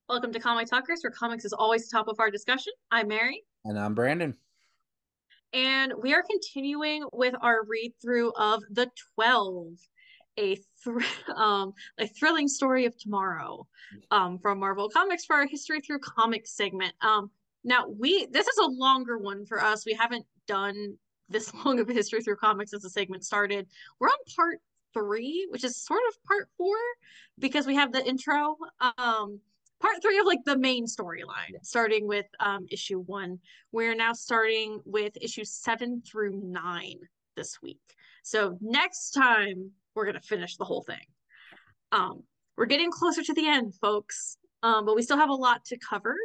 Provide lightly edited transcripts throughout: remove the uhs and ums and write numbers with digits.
Welcome to Comic Talkers, where comics is always the top of our discussion. I'm Mary, And I'm Brandon. and we are continuing with our read through of The 12, a thr a thrilling story of tomorrow, from Marvel Comics for our History Through Comics segment. Now this is a longer one for us. We haven't done this long of a History Through Comics since the segment started. We're on part three, which is sort of part four because we have the intro. Part three of like the main storyline, Yeah. starting with issue one. We're now starting with issues 7 through 9 this week. So next time we're gonna finish the whole thing. We're getting closer to the end, folks. But we still have a lot to cover.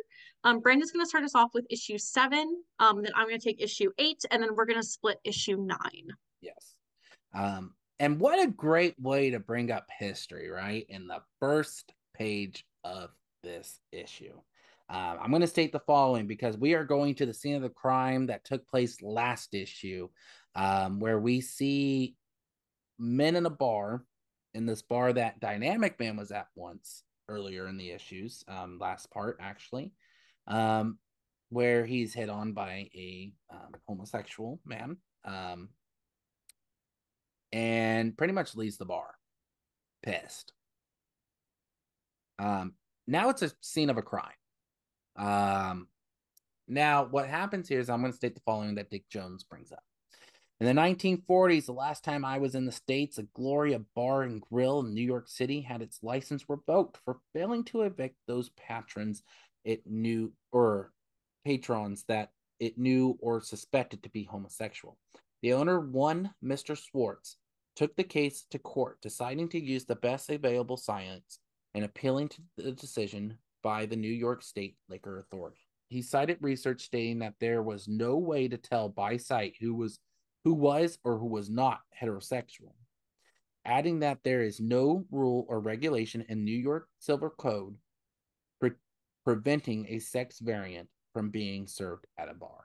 Brandon's going to start us off with issue 7. Then I'm going to take issue 8, and then we're going to split issue 9. Yes. And what a great way to bring up history, right? In the first page of this issue. I'm going to state the following because we are going to the scene of the crime that took place last issue, where we see men in a bar, in this bar that Dynamic Man was at once earlier in the issues, last part actually, um, where he's hit on by a homosexual man, and pretty much leaves the bar pissed. Um, Now it's a scene of a crime. Um, Now, what happens here is I'm going to state the following that Dick Jones brings up. In the 1940s, the last time I was in the States, a Gloria Bar and Grill in New York City had its license revoked for failing to evict those patrons it knew or patrons that it knew or suspected to be homosexual. The owner, one Mr. Swartz, took the case to court, deciding to use the best available science and appealing to the decision by the New York State Liquor Authority. He cited research stating that there was no way to tell by sight who was or who was not heterosexual, adding that there is no rule or regulation in New York Civil Code pre- preventing a sex variant from being served at a bar.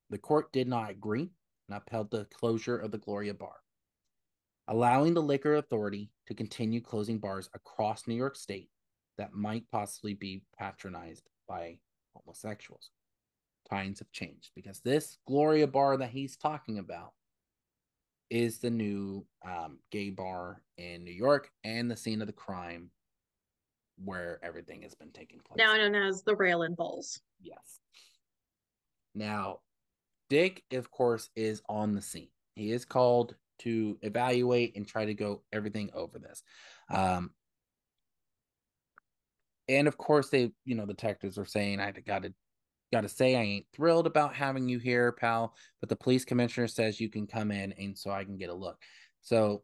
The court did not agree and upheld the closure of the Gloria Bar, allowing the liquor authority to continue closing bars across New York State that might possibly be patronized by homosexuals. Times have changed because this Gloria Bar that he's talking about is the new gay bar in New York and the scene of the crime where everything has been taking Now place. known as the Rail and Balls. Yes. Now, Dick, of course, is on the scene. He is called to evaluate and try to go everything over this. Um, and of course, detectives are saying, I gotta say, I ain't thrilled about having you here, pal. But the police commissioner says you can come in, and so I can get a look. So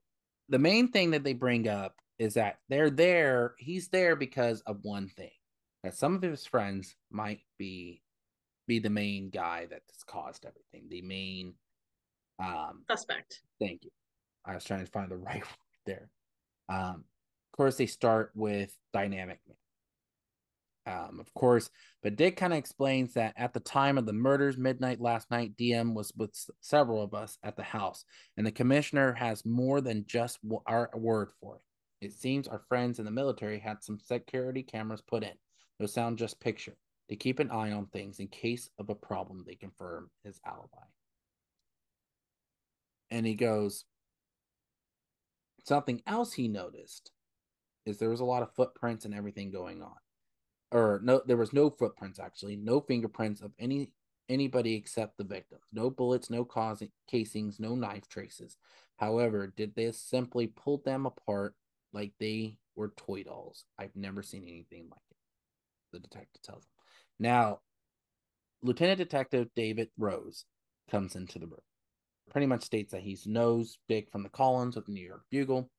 the main thing that they bring up is that they're there. He's there because of one thing, that some of his friends might be the main guy that's caused everything. The main Suspect. thank you. I was trying to find the right word there. Of course, they start with Dynamic Man. Of course, but Dick kind of explains that at the time of the murders, midnight last night, DM was with several of us at the house, and the commissioner has more than just our word for it. It seems our friends in the military had some security cameras put in. No sound, just picture, to keep an eye on things in case of a problem. They confirm his alibi. And he goes, something else he noticed is there was a lot of footprints and everything going on. Or no, there was no footprints actually, no fingerprints of anybody except the victims. No bullets, no casings, no knife traces. However, did they simply pull them apart like they were toy dolls? I've never seen anything like it, the detective tells him. Now, Lieutenant Detective David Rose comes into the room. Pretty much states that he knows Dick from the columns of the New York Bugle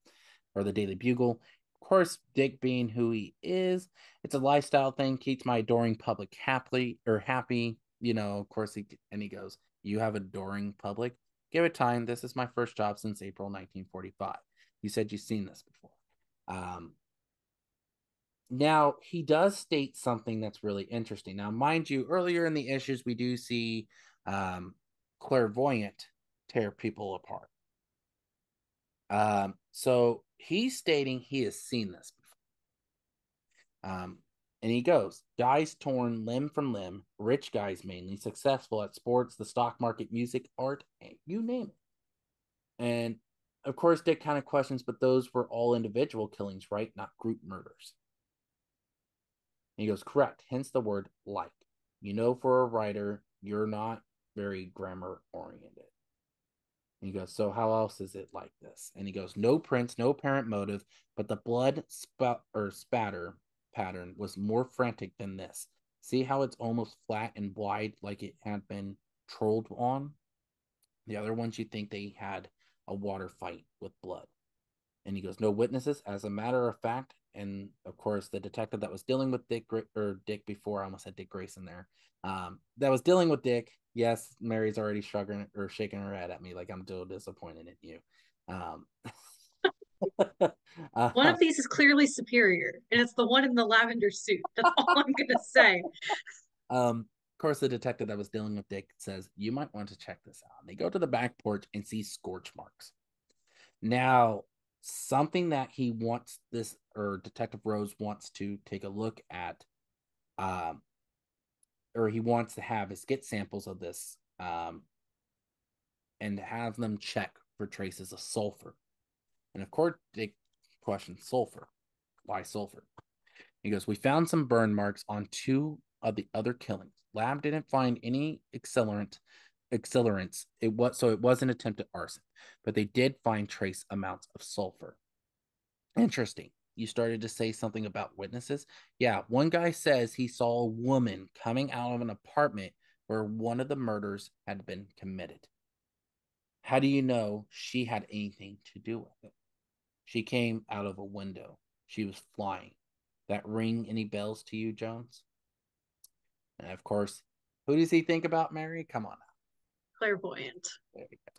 or the Daily Bugle. Of course, Dick being who he is, it's a lifestyle thing, keeps my adoring public happy. Of course, he goes, you have adoring public? Give it time. This is my first job since April 1945. You said you've seen this before. Um, Now, he does state something that's really interesting. Now, mind you, earlier in the issues, we do see clairvoyant tear people apart. So he's stating he has seen this before. And he goes, guys torn limb from limb, rich guys mainly, successful at sports, the stock market, music, art, you name it. And of course, Dick kind of questions, but those were all individual killings, right? Not group murders. And he goes, correct. Hence the word like. You know, for a writer, you're not very grammar oriented. And he goes, so how else is it like this? And he goes, no prints, no apparent motive, but the blood spatter pattern was more frantic than this. See how it's almost flat and wide, like it had been trolled on? The other ones, you think they had a water fight with blood. And he goes, no witnesses. As a matter of fact, and of course, the detective that was dealing with Dick before, I almost said Dick Grayson there, that was dealing with Dick. Yes, Mary's already shrugging or shaking her head at me like I'm still disappointed in you. Um, One of these is clearly superior, and it's the one in the lavender suit. That's all I'm gonna say. Of course, the detective that was dealing with Dick says, you might want to check this out. And they go to the back porch and see scorch marks. Now, something that he wants this, or Detective Rose wants to take a look at, um, or he wants to have is get samples of this, and have them check for traces of sulfur. And of course, they question sulfur. Why sulfur? He goes, we found some burn marks on two of the other killings. Lab didn't find any accelerants. It wasn't attempted arson, but they did find trace amounts of sulfur. Interesting. You started to say something about witnesses. Yeah, one guy says he saw a woman coming out of an apartment where one of the murders had been committed. How do you know she had anything to do with it? She came out of a window. She was flying. That ring any bells to you, Jones? And of course, who does he think about, Mary? Come on now. Clairvoyant. There we go.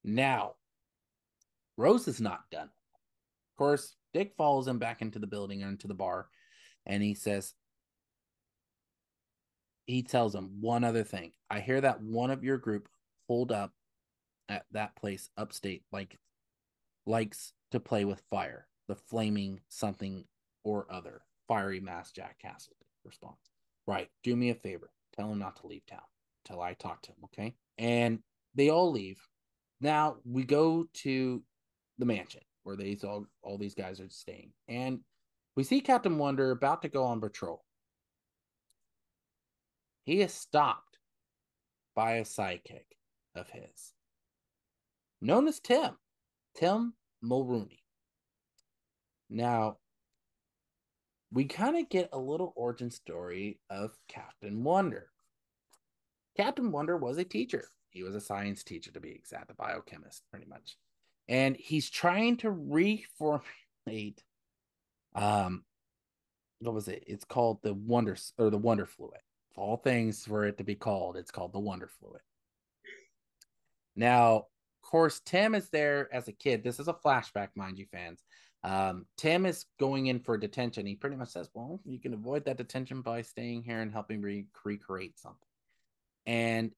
Now, Rose is not done. Of course, Dick follows him back into the building or into the bar, and he tells him one other thing. I hear that one of your group pulled up at that place upstate likes to play with fire. The flaming something or other. Fiery mass Jack Castle response. Right. Do me a favor. Tell him not to leave town until I talk to him, okay? And they all leave. Now we go to the mansion where all these guys are staying. And we see Captain Wonder about to go on patrol. He is stopped by a sidekick of his, known as Tim Mulrooney. Now, we kind of get a little origin story of Captain Wonder. Captain Wonder was a teacher. He was a science teacher, to be exact, a biochemist, pretty much. And he's trying to reformulate, what was it? It's called the Wonder Fluid. Of all things for it to be called, it's called the Wonder Fluid. Now, of course, Tim is there as a kid. This is a flashback, mind you, fans. Tim is going in for detention. He pretty much says, well, you can avoid that detention by staying here and helping recreate something.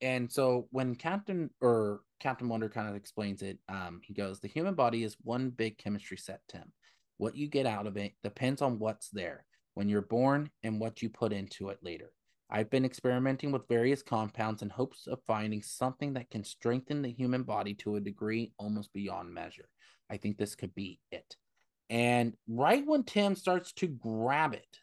And so when Captain Wonder kind of explains it, he goes, the human body is one big chemistry set, Tim. What you get out of it depends on what's there when you're born and what you put into it later. I've been experimenting with various compounds in hopes of finding something that can strengthen the human body to a degree almost beyond measure. I think this could be it. And right when Tim starts to grab it,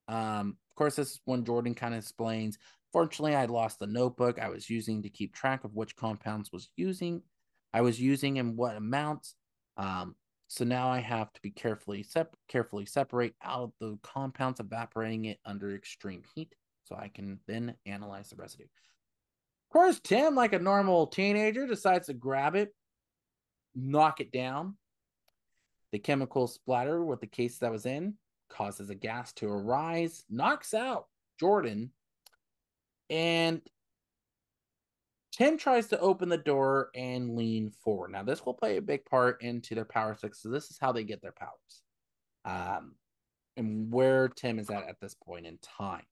of course, this is when Jordan kind of explains, fortunately, I lost the notebook I was using to keep track of which compounds I was using in what amounts. So now I have to be carefully separate out of the compounds, evaporating it under extreme heat so I can then analyze the residue. Of course, Tim, like a normal teenager, decides to grab it, knock it down. The chemical splatter with the case that was in causes a gas to arise, knocks out Jordan, and Tim tries to open the door and lean forward. Now, this will play a big part into their power six. So this is how they get their powers, and where Tim is at this point in time.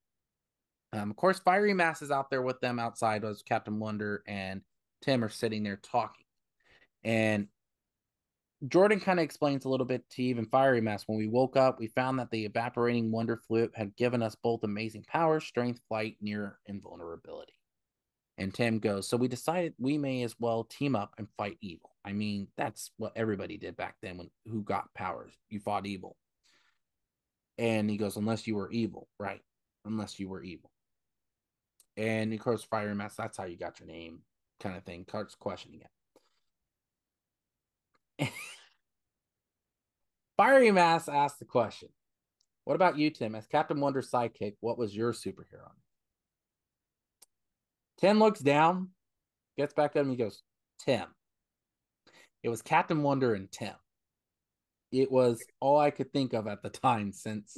Of course, Fiery Mass is out there with them outside as Captain Wonder and Tim are sitting there talking. And Jordan kind of explains a little bit to even Fiery Mask. When we woke up, we found that the evaporating wonder fluid had given us both amazing powers, strength, flight, near invulnerability. And Tim goes, so we decided we may as well team up and fight evil. I mean, that's what everybody did back then when who got powers. You fought evil. And he goes, unless you were evil, right? Unless you were evil. And of course, Fiery Mask, that's how you got your name, kind of thing. Starts questioning it. Fiery Mask asked the question, what about you, Tim? As Captain Wonder's sidekick, what was your superhero? Tim looks down, gets back up, and he goes, Tim. It was Captain Wonder and Tim. It was all I could think of at the time since,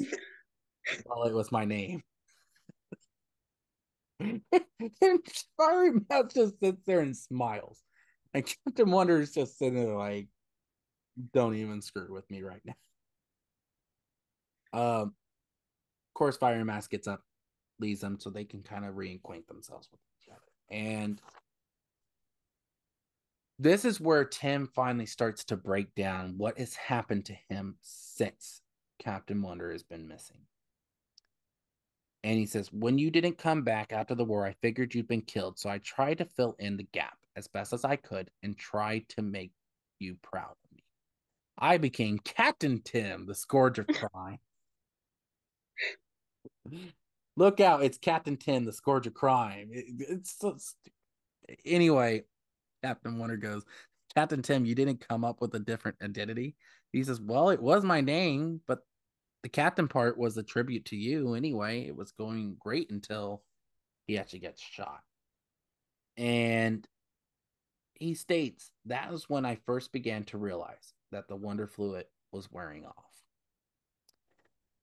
well, it was my name. And Fiery Mask just sits there and smiles. And Captain Wonder is just sitting there like, don't even screw with me right now. Of course, Fiery Mask gets up, leaves them so they can kind of reacquaint themselves with each other. And this is where Tim finally starts to break down what has happened to him since Captain Wonder has been missing. And he says, when you didn't come back after the war, I figured you'd been killed. So I tried to fill in the gap as best as I could and tried to make you proud of me. I became Captain Tim, the Scourge of Crime. Look out, it's Captain Tim, the Scourge of Crime. It's so stupid. Anyway, Captain Wonder goes, Captain Tim, you didn't come up with a different identity. He says, well, it was my name, but the captain part was a tribute to you anyway. It was going great until he actually gets shot. And he states, that was when I first began to realize that the wonder fluid was wearing off.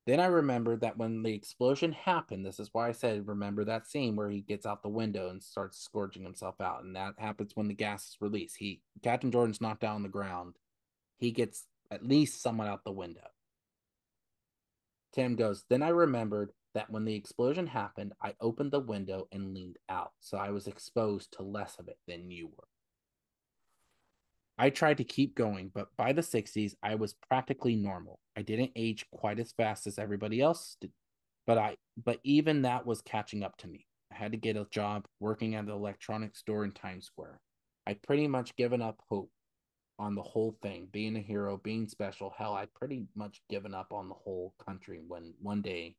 Then I remembered that when the explosion happened, this is why I said, remember that scene where he gets out the window and starts scourging himself out. And that happens when the gas is released. Captain Jordan's knocked down on the ground. He gets at least somewhat out the window. Tim goes, then I remembered that when the explosion happened, I opened the window and leaned out. So I was exposed to less of it than you were. I tried to keep going, but by the 60s, I was practically normal. I didn't age quite as fast as everybody else did, but even that was catching up to me. I had to get a job working at the electronics store in Times Square. I'd pretty much given up hope on the whole thing, being a hero, being special. Hell, I'd pretty much given up on the whole country when one day,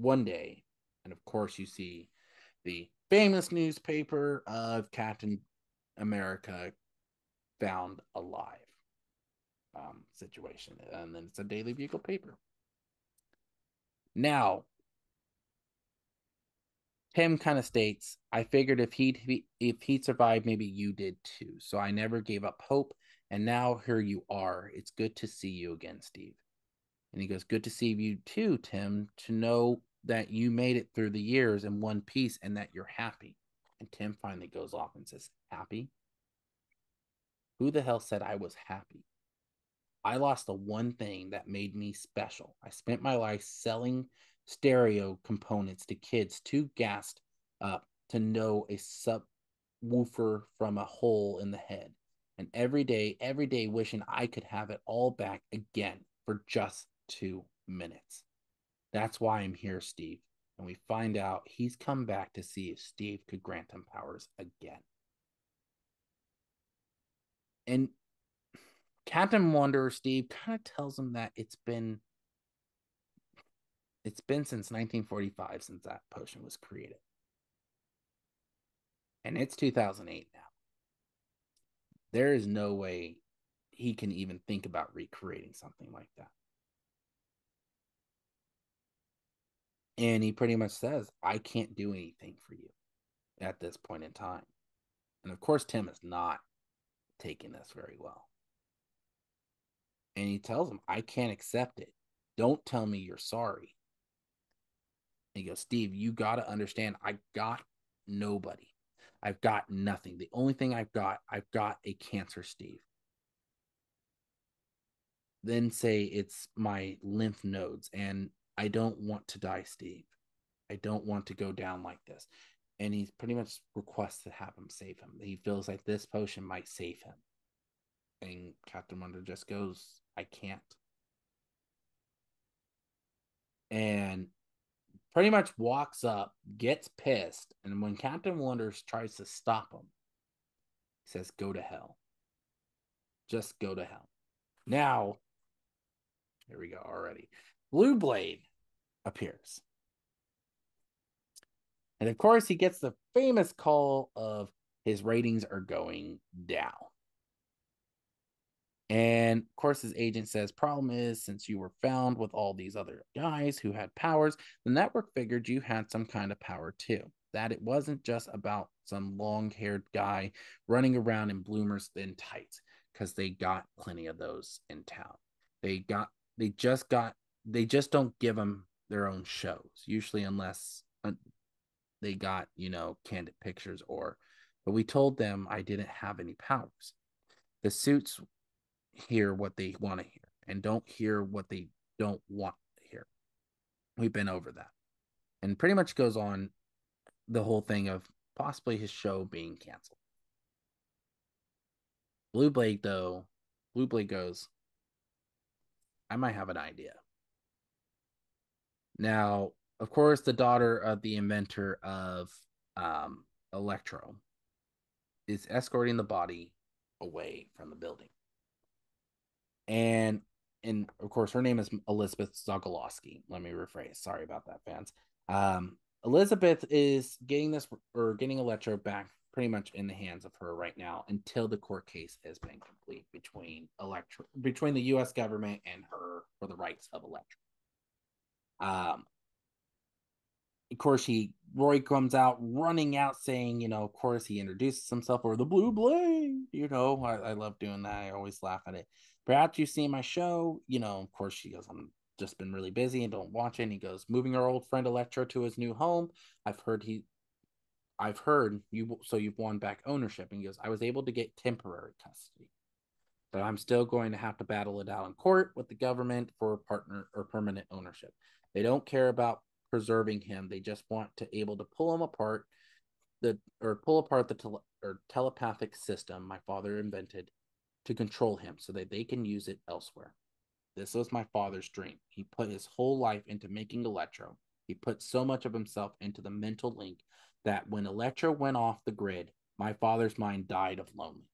and of course you see the famous newspaper of Captain America found alive situation, and then it's a Daily Bugle paper. Now, Tim kind of states, I figured if he'd survived, maybe you did too. So I never gave up hope, and now here you are. It's good to see you again, Steve. And he goes, good to see you too, Tim, to know that you made it through the years in one piece and that you're happy. And Tim finally goes off and says, happy? Who the hell said I was happy? I lost the one thing that made me special. I spent my life selling stereo components to kids too gassed up to know a subwoofer from a hole in the head. And every day wishing I could have it all back again for just 2 minutes. That's why I'm here, Steve. And we find out he's come back to see if Steve could grant him powers again. And Captain Wonder, Steve, kind of tells him that it's been since 1945 since that potion was created. And it's 2008 now. There is no way he can even think about recreating something like that. And he pretty much says, I can't do anything for you at this point in time. And of course, Tim is not taking this very well. And he tells him, I can't accept it. Don't tell me you're sorry. And he goes, Steve, you got to understand, I got nobody. I've got nothing. The only thing I've got a cancer, Steve. Then say it's my lymph nodes, and I don't want to die, Steve. I don't want to go down like this. And he pretty much requests to have him save him. He feels like this potion might save him. And Captain Wonder just goes, I can't. And pretty much walks up, gets pissed, and when Captain Wonder tries to stop him, he says, go to hell. Just go to hell. Now, here we go already. Blue Blade appears. And of course, he gets the famous call of his ratings are going down. And of course, his agent says, problem is, since you were found with all these other guys who had powers, the network figured you had some kind of power too. That it wasn't just about some long-haired guy running around in bloomers thin tights, because they got plenty of those in town. They just don't give them their own shows, usually unless they got, candid pictures but we told them I didn't have any powers. The suits hear what they want to hear and don't hear what they don't want to hear. We've been over that. And pretty much goes on the whole thing of possibly his show being canceled. Blue Blade goes, I might have an idea. Now, of course, the daughter of the inventor of Electro is escorting the body away from the building. And of course, her name is Elizabeth Zogolowski. Let me rephrase. Sorry about that, fans. Elizabeth is getting Electro back pretty much in the hands of her right now until the court case has been complete between the U.S. government and her for the rights of Electro. Of course, Roy comes out running out saying, of course, he introduces himself or the Blue Blade. I love doing that. I always laugh at it. Perhaps you've seen my show. Of course, she goes, I'm just been really busy and don't watch it. And he goes, moving our old friend Electro to his new home. I've heard you, so you've won back ownership. And he goes, I was able to get temporary custody, but I'm still going to have to battle it out in court with the government for partner or permanent ownership. They don't care about preserving him. They just want to able to pull him apart, the telepathic system my father invented to control him so that they can use it elsewhere. This was my father's dream. He put his whole life into making Electro. He put so much of himself into the mental link that when Electro went off the grid, my father's mind died of loneliness.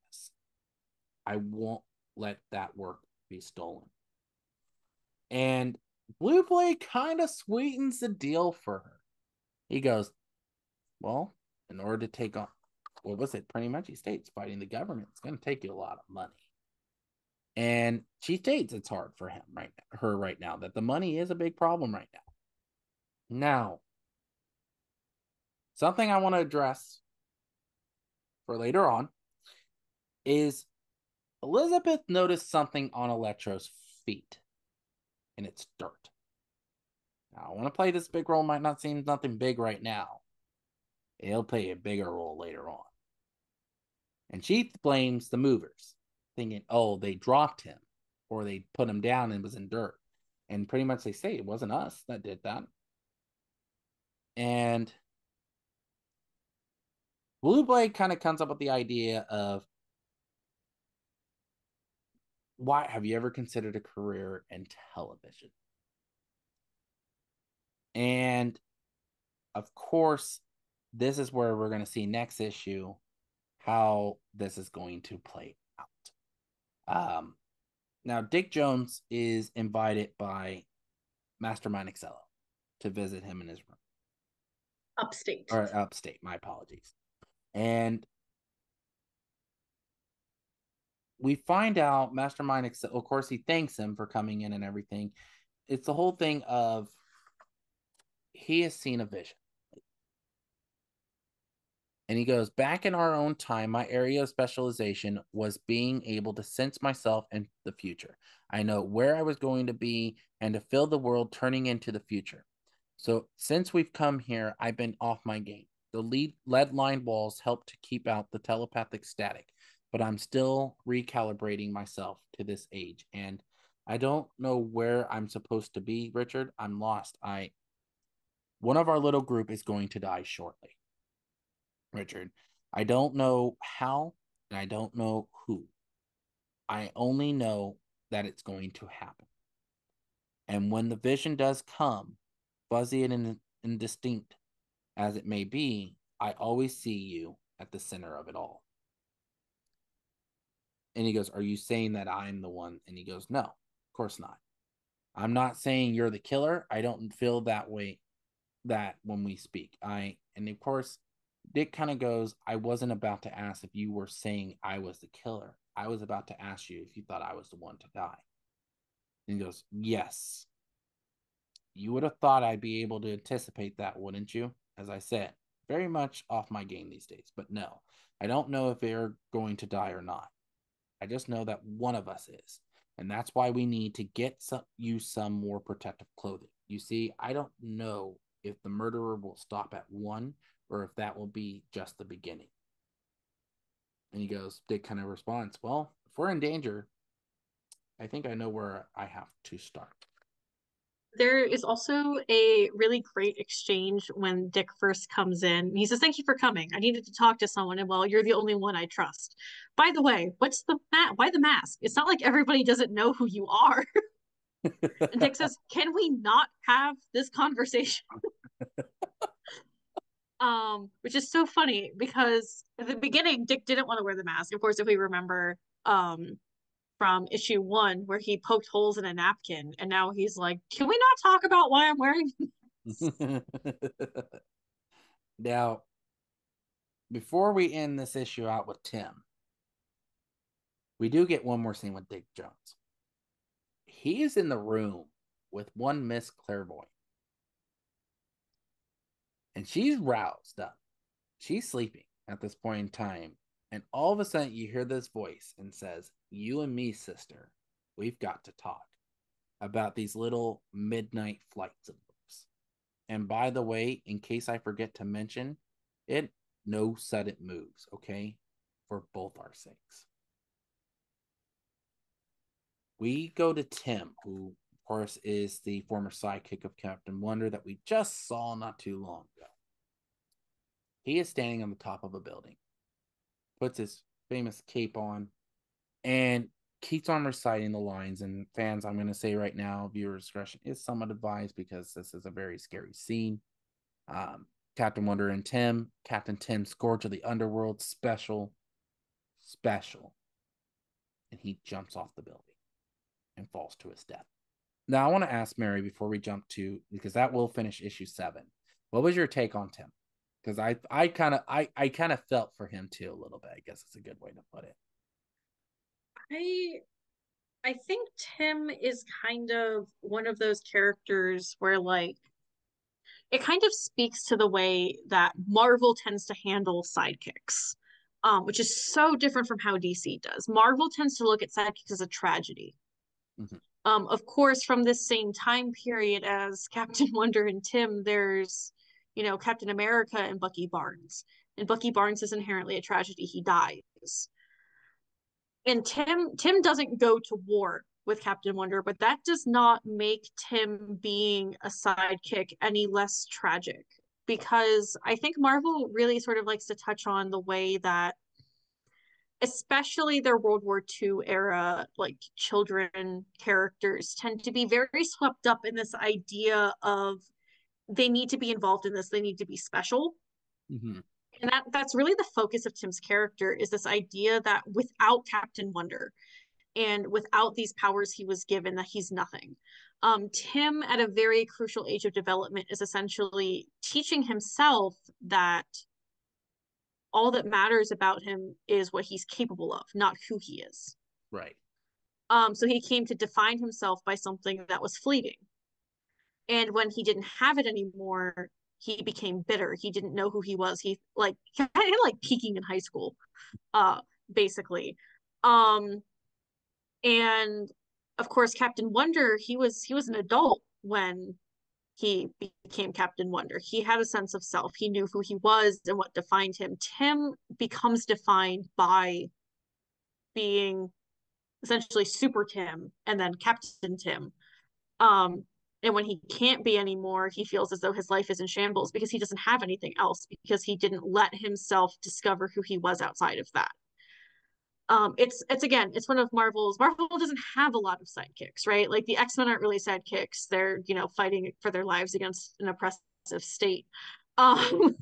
I won't let that work be stolen. And Blue Blade kind of sweetens the deal for her. He goes, well, in order to take on, what was it? Pretty much he states fighting the government, it's going to take you a lot of money. And she states it's hard for her right now, that the money is a big problem right now. Now, something I want to address for later on is Elizabeth noticed something on Electro's feet, and it's dirt. Now, I want to play this big role, might not seem nothing big right now. It'll play a bigger role later on. And she blames the movers, thinking, oh, they dropped him or they put him down and was in dirt. And pretty much they say it wasn't us that did that. And Blue Blade kind of comes up with the idea of, why have you ever considered a career in television? And of course, this is where we're going to see next issue how this is going to play out. Now, Dick Jones is invited by Mastermind Excello to visit him in his room. Upstate, my apologies. And we find out Mastermind Excello, of course, he thanks him for coming in and everything. It's the whole thing of he has seen a vision. And he goes, back in our own time, my area of specialization was being able to sense myself in the future. I know where I was going to be and to fill the world turning into the future. So since we've come here, I've been off my game. The lead-lined walls help to keep out the telepathic static, but I'm still recalibrating myself to this age. And I don't know where I'm supposed to be, Richard. I'm lost. One of our little group is going to die shortly. Richard, I don't know how, and I don't know who. I only know that it's going to happen. And when the vision does come, fuzzy and indistinct as it may be, I always see you at the center of it all. And he goes, are you saying that I'm the one? And he goes, no, of course not. I'm not saying you're the killer. I don't feel that way that when we speak. And of course, Dick kind of goes, I wasn't about to ask if you were saying I was the killer. I was about to ask you if you thought I was the one to die. And he goes, yes. You would have thought I'd be able to anticipate that, wouldn't you? As I said, very much off my game these days. But no, I don't know if they're going to die or not. I just know that one of us is. And that's why we need to get some more protective clothing. You see, I don't know if the murderer will stop at one or if that will be just the beginning. And he goes, Dick kind of responds, well, if we're in danger, I think I know where I have to start. There is also a really great exchange when Dick first comes in. He says, thank you for coming. I needed to talk to someone, and well, you're the only one I trust. By the way, why the mask? It's not like everybody doesn't know who you are. And Dick says, can we not have this conversation? Which is so funny because at the beginning, Dick didn't want to wear the mask. Of course, if we remember, from issue 1 where he poked holes in a napkin, and now he's like, can we not talk about why I'm wearing this? Now, before we end this issue out with Tim, we do get one more scene with Dick Jones. He is in the room with one Miss Clairvoyant, and she's roused up. She's sleeping at this point in time, and all of a sudden you hear this voice and says, you and me, sister, we've got to talk about these little midnight flights of books. And by the way, in case I forget to mention it, no sudden moves, okay? For both our sakes. We go to Tim, who, of course, is the former sidekick of Captain Wonder that we just saw not too long ago. He is standing on the top of a building, puts his famous cape on, and keeps on reciting the lines. And fans, I'm going to say right now, viewer discretion is somewhat advised because this is a very scary scene. Captain Wonder and Tim, Captain Tim, Scourge of the Underworld, special. And he jumps off the building and falls to his death. Now, I want to ask Mary before we jump to, because that will finish issue 7. What was your take on Tim? Because I kind of felt for him too a little bit. I guess it's a good way to put it. I think Tim is kind of one of those characters where, like, it kind of speaks to the way that Marvel tends to handle sidekicks, which is so different from how DC does. Marvel tends to look at sidekicks as a tragedy. Mm-hmm. Of course, from this same time period as Captain Wonder and Tim, there's, Captain America and Bucky Barnes. And Bucky Barnes is inherently a tragedy. He dies. And Tim doesn't go to war with Captain Wonder, but that does not make Tim being a sidekick any less tragic, because I think Marvel really sort of likes to touch on the way that, especially their World War II era, like, children characters tend to be very swept up in this idea of they need to be involved in this, they need to be special. Mm-hmm. And that's really the focus of Tim's character, is this idea that without Captain Wonder and without these powers he was given, that he's nothing. Tim, at a very crucial age of development, is essentially teaching himself that all that matters about him is what he's capable of, not who he is. Right. So he came to define himself by something that was fleeting. And when he didn't have it anymore, he became bitter. He didn't know who he was. He kind of like peaking in high school, basically. And of course, Captain Wonder, he was an adult when he became Captain Wonder. He had a sense of self. He knew who he was and what defined him. Tim becomes defined by being essentially Super Tim and then Captain Tim. And when he can't be anymore, he feels as though his life is in shambles because he doesn't have anything else, because he didn't let himself discover who he was outside of that. It's one of Marvel doesn't have a lot of sidekicks, right? Like the X-Men aren't really sidekicks. They're, fighting for their lives against an oppressive state. Um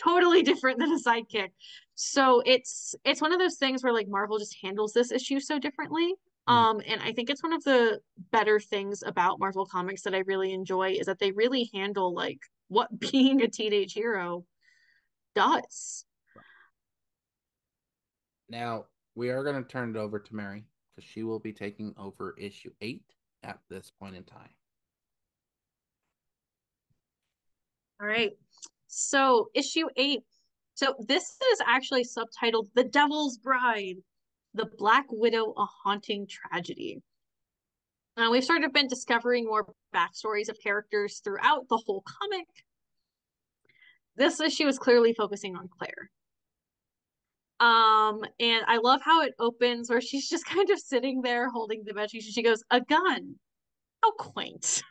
totally different than a sidekick. So it's one of those things where like Marvel just handles this issue so differently. And I think it's one of the better things about Marvel Comics that I really enjoy is that they really handle like what being a teenage hero does. Now, we are going to turn it over to Mary because she will be taking over issue 8 at this point in time. All right. So, issue 8. So, this is actually subtitled The Devil's Bride, The Black Widow, A Haunting Tragedy. We've sort of been discovering more backstories of characters throughout the whole comic. This issue is clearly focusing on Claire. And I love how it opens where she's just kind of sitting there holding the bed. She goes, "A gun. How quaint."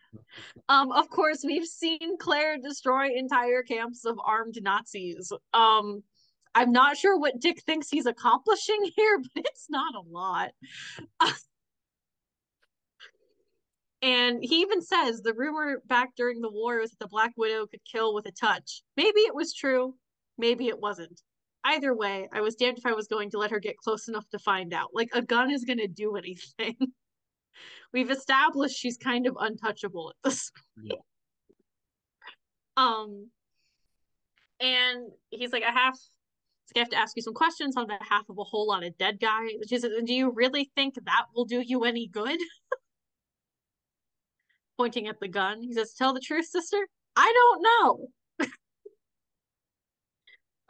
Of course, we've seen Claire destroy entire camps of armed Nazis. I'm not sure what Dick thinks he's accomplishing here, but it's not a lot. And he even says the rumor back during the war was that the Black Widow could kill with a touch. Maybe it was true, maybe it wasn't. Either way, I was damned if I was going to let her get close enough to find out. Like, a gun is going to do anything. We've established she's kind of untouchable at this point. Yeah. And he's like, I have to ask you some questions on behalf of a whole lot of dead guys. She says, do you really think that will do you any good? Pointing at the gun. He says, tell the truth, sister. I don't know.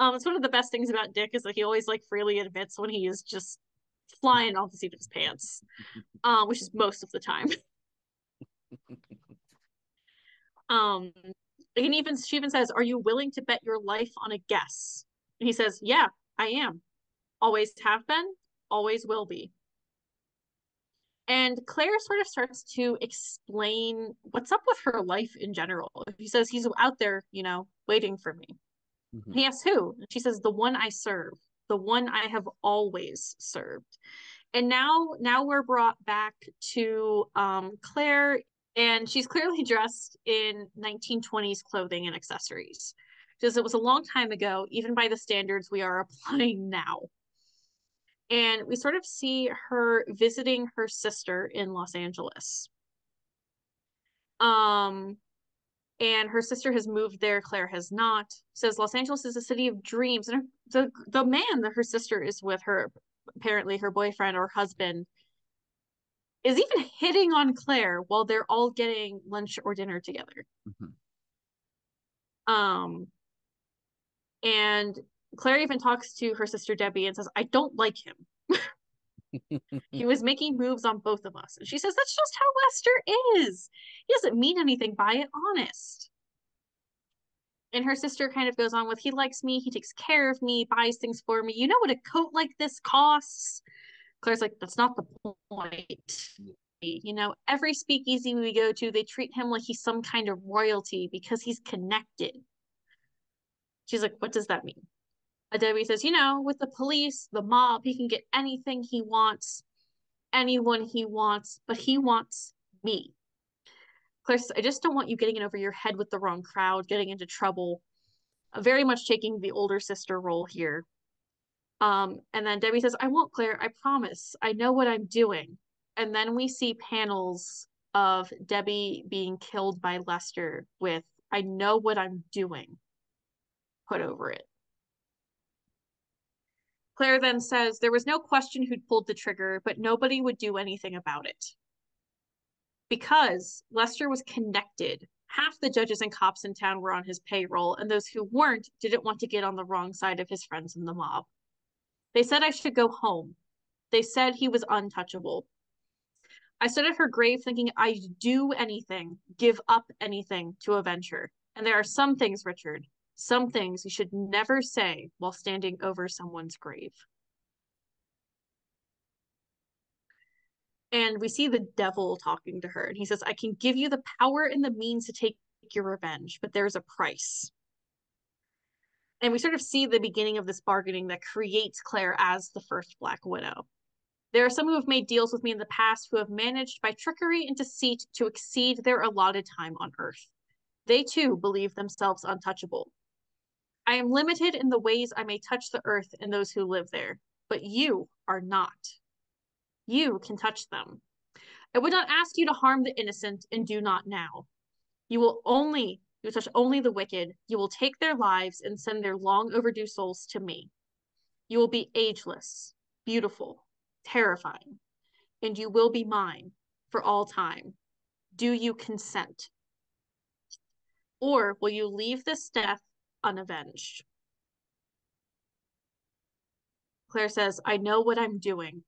It's one of the best things about Dick is that he always like freely admits when he is just flying off the seat of his pants, which is most of the time. She even says, "Are you willing to bet your life on a guess?" And he says, "Yeah, I am. Always have been, always will be." And Claire sort of starts to explain what's up with her life in general. He says he's out there, waiting for me. Mm-hmm. He asks who? And she says, the one I serve, the one I have always served. And now we're brought back to Claire, and she's clearly dressed in 1920s clothing and accessories. Because it was a long time ago, even by the standards we are applying now. And we sort of see her visiting her sister in Los Angeles. And her sister has moved there. Claire has not. Says Los Angeles is a city of dreams. And the man that her sister is with, her apparently her boyfriend or husband, is even hitting on Claire while they're all getting lunch or dinner together. Mm-hmm. And Claire even talks to her sister Debbie and says, I don't like him. He was making moves on both of us. And she says, that's just how Lester is. He doesn't mean anything by it, honest. And her sister kind of goes on with, he likes me, he takes care of me, buys things for me. You know what a coat like this costs? Claire's like, that's not the point. Every speakeasy we go to, they treat him like he's some kind of royalty because he's connected. She's like, what does that mean? Debbie says, with the police, the mob, he can get anything he wants, anyone he wants, but he wants me. Claire says, I just don't want you getting in over your head with the wrong crowd, getting into trouble. Very much taking the older sister role here. And then Debbie says, I won't, Claire, I promise. I know what I'm doing. And then we see panels of Debbie being killed by Lester with, I know what I'm doing, put over it. Claire then says, there was no question who'd pulled the trigger, but nobody would do anything about it. Because Lester was connected. Half the judges and cops in town were on his payroll, and those who weren't didn't want to get on the wrong side of his friends in the mob. They said I should go home. They said he was untouchable. I stood at her grave thinking I'd do anything, give up anything to avenge her. And there are some things, Richard, some things you should never say while standing over someone's grave. And we see the devil talking to her. And he says, I can give you the power and the means to take your revenge, but there's a price. And we sort of see the beginning of this bargaining that creates Claire as the first Black Widow. There are some who have made deals with me in the past who have managed by trickery and deceit to exceed their allotted time on Earth. They too believe themselves untouchable. I am limited in the ways I may touch the Earth and those who live there, but you are not. You can touch them. I would not ask you to harm the innocent and do not now. You touch only the wicked. You will take their lives and send their long overdue souls to me. You will be ageless, beautiful, terrifying, and you will be mine for all time. Do you consent? Or will you leave this death unavenged? Claire says, I know what I'm doing.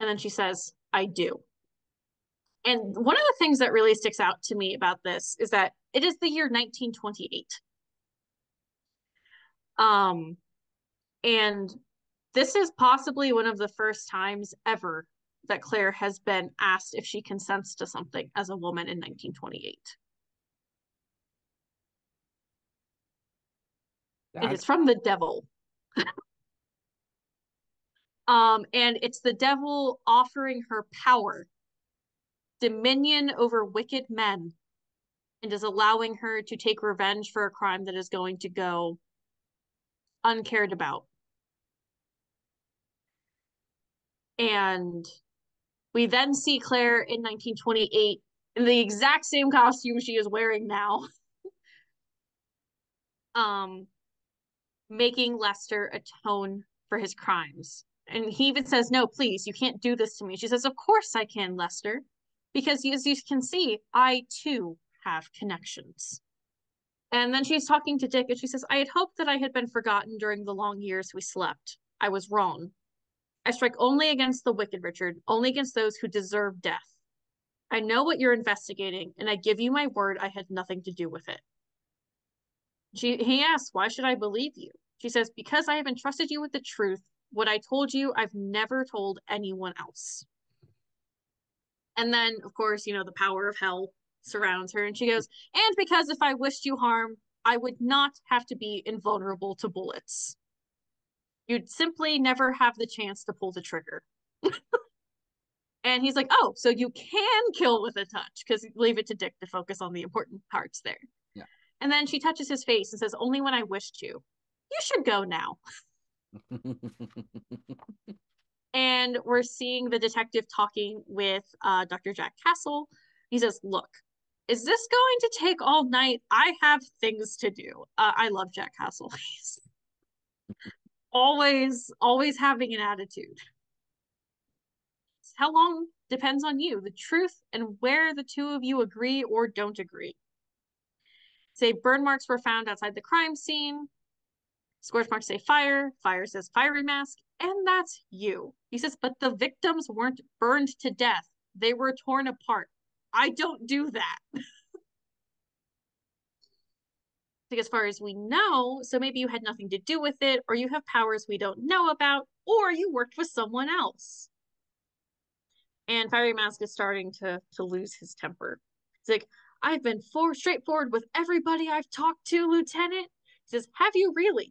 And then she says, I do. And one of the things that really sticks out to me about this is that it is the year 1928. And this is possibly one of the first times ever that Claire has been asked if she consents to something as a woman in 1928. And it's from the devil. And it's the devil offering her power, dominion over wicked men, and is allowing her to take revenge for a crime that is going to go uncared about. And we then see Claire in 1928 in the exact same costume she is wearing now, making Lester atone for his crimes. And he even says, no, please, you can't do this to me. She says, of course I can, Lester, because as you can see, I too have connections. And then she's talking to Dick and she says, I had hoped that I had been forgotten during the long years we slept. I was wrong. I strike only against the wicked, Richard, only against those who deserve death. I know what you're investigating, and I give you my word I had nothing to do with it. He asks, why should I believe you? She says, because I have entrusted you with the truth. What I told you, I've never told anyone else. And then, of course, the power of hell surrounds her. And she goes, and because if I wished you harm, I would not have to be invulnerable to bullets. You'd simply never have the chance to pull the trigger. And he's like, oh, so you can kill with a touch, because leave it to Dick to focus on the important parts there. Yeah. And then she touches his face and says, only when I wished you. You should go now. And we're seeing the detective talking with Dr. Jack Castle. He says, look, is this going to take all night? I have things to do. I love Jack Castle. He's always having an attitude. How long depends on you, the truth, and where the two of you agree or don't agree. Say burn marks were found outside the crime scene. Scorch marks say fire. Fire says fiery mask. And that's you. He says, but the victims weren't burned to death. They were torn apart. I don't do that. Like, as far as we know, so maybe you had nothing to do with it, or you have powers we don't know about, or you worked with someone else. And Fiery Mask is starting to lose his temper. He's like, I've been straightforward with everybody I've talked to, Lieutenant. He says, have you really?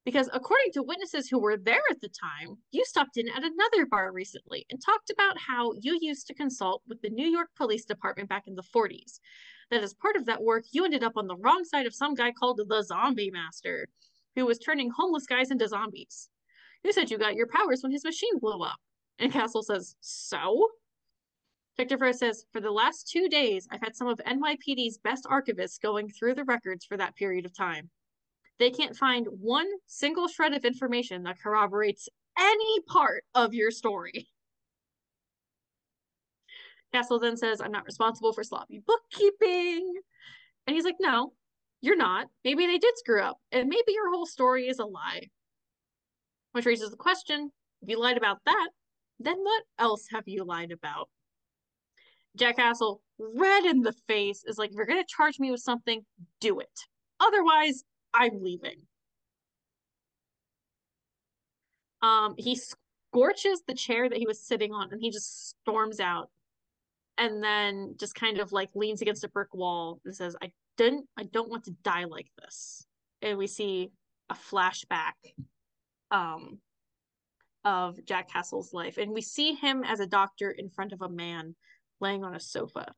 Because according to witnesses who were there at the time, you stopped in at another bar recently and talked about how you used to consult with the New York Police Department back in the 40s. That as part of that work, you ended up on the wrong side of some guy called the Zombie Master, who was turning homeless guys into zombies. You said you got your powers when his machine blew up. And Castle says, so? Detective Rose says, for the last 2 days, I've had some of NYPD's best archivists going through the records for that period of time. They can't find one single shred of information that corroborates any part of your story. Castle then says, I'm not responsible for sloppy bookkeeping. And he's like, no, you're not. Maybe they did screw up, and maybe your whole story is a lie. Which raises the question, if you lied about that, then what else have you lied about? Jack Castle, red in the face, is like, if you're going to charge me with something, do it. Otherwise, I'm leaving. He scorches the chair that he was sitting on, and he just storms out. And then just kind of like leans against a brick wall and says, I don't want to die like this. and we see a flashback of Jack Castle's life. And we see him as a doctor in front of a man laying on a sofa.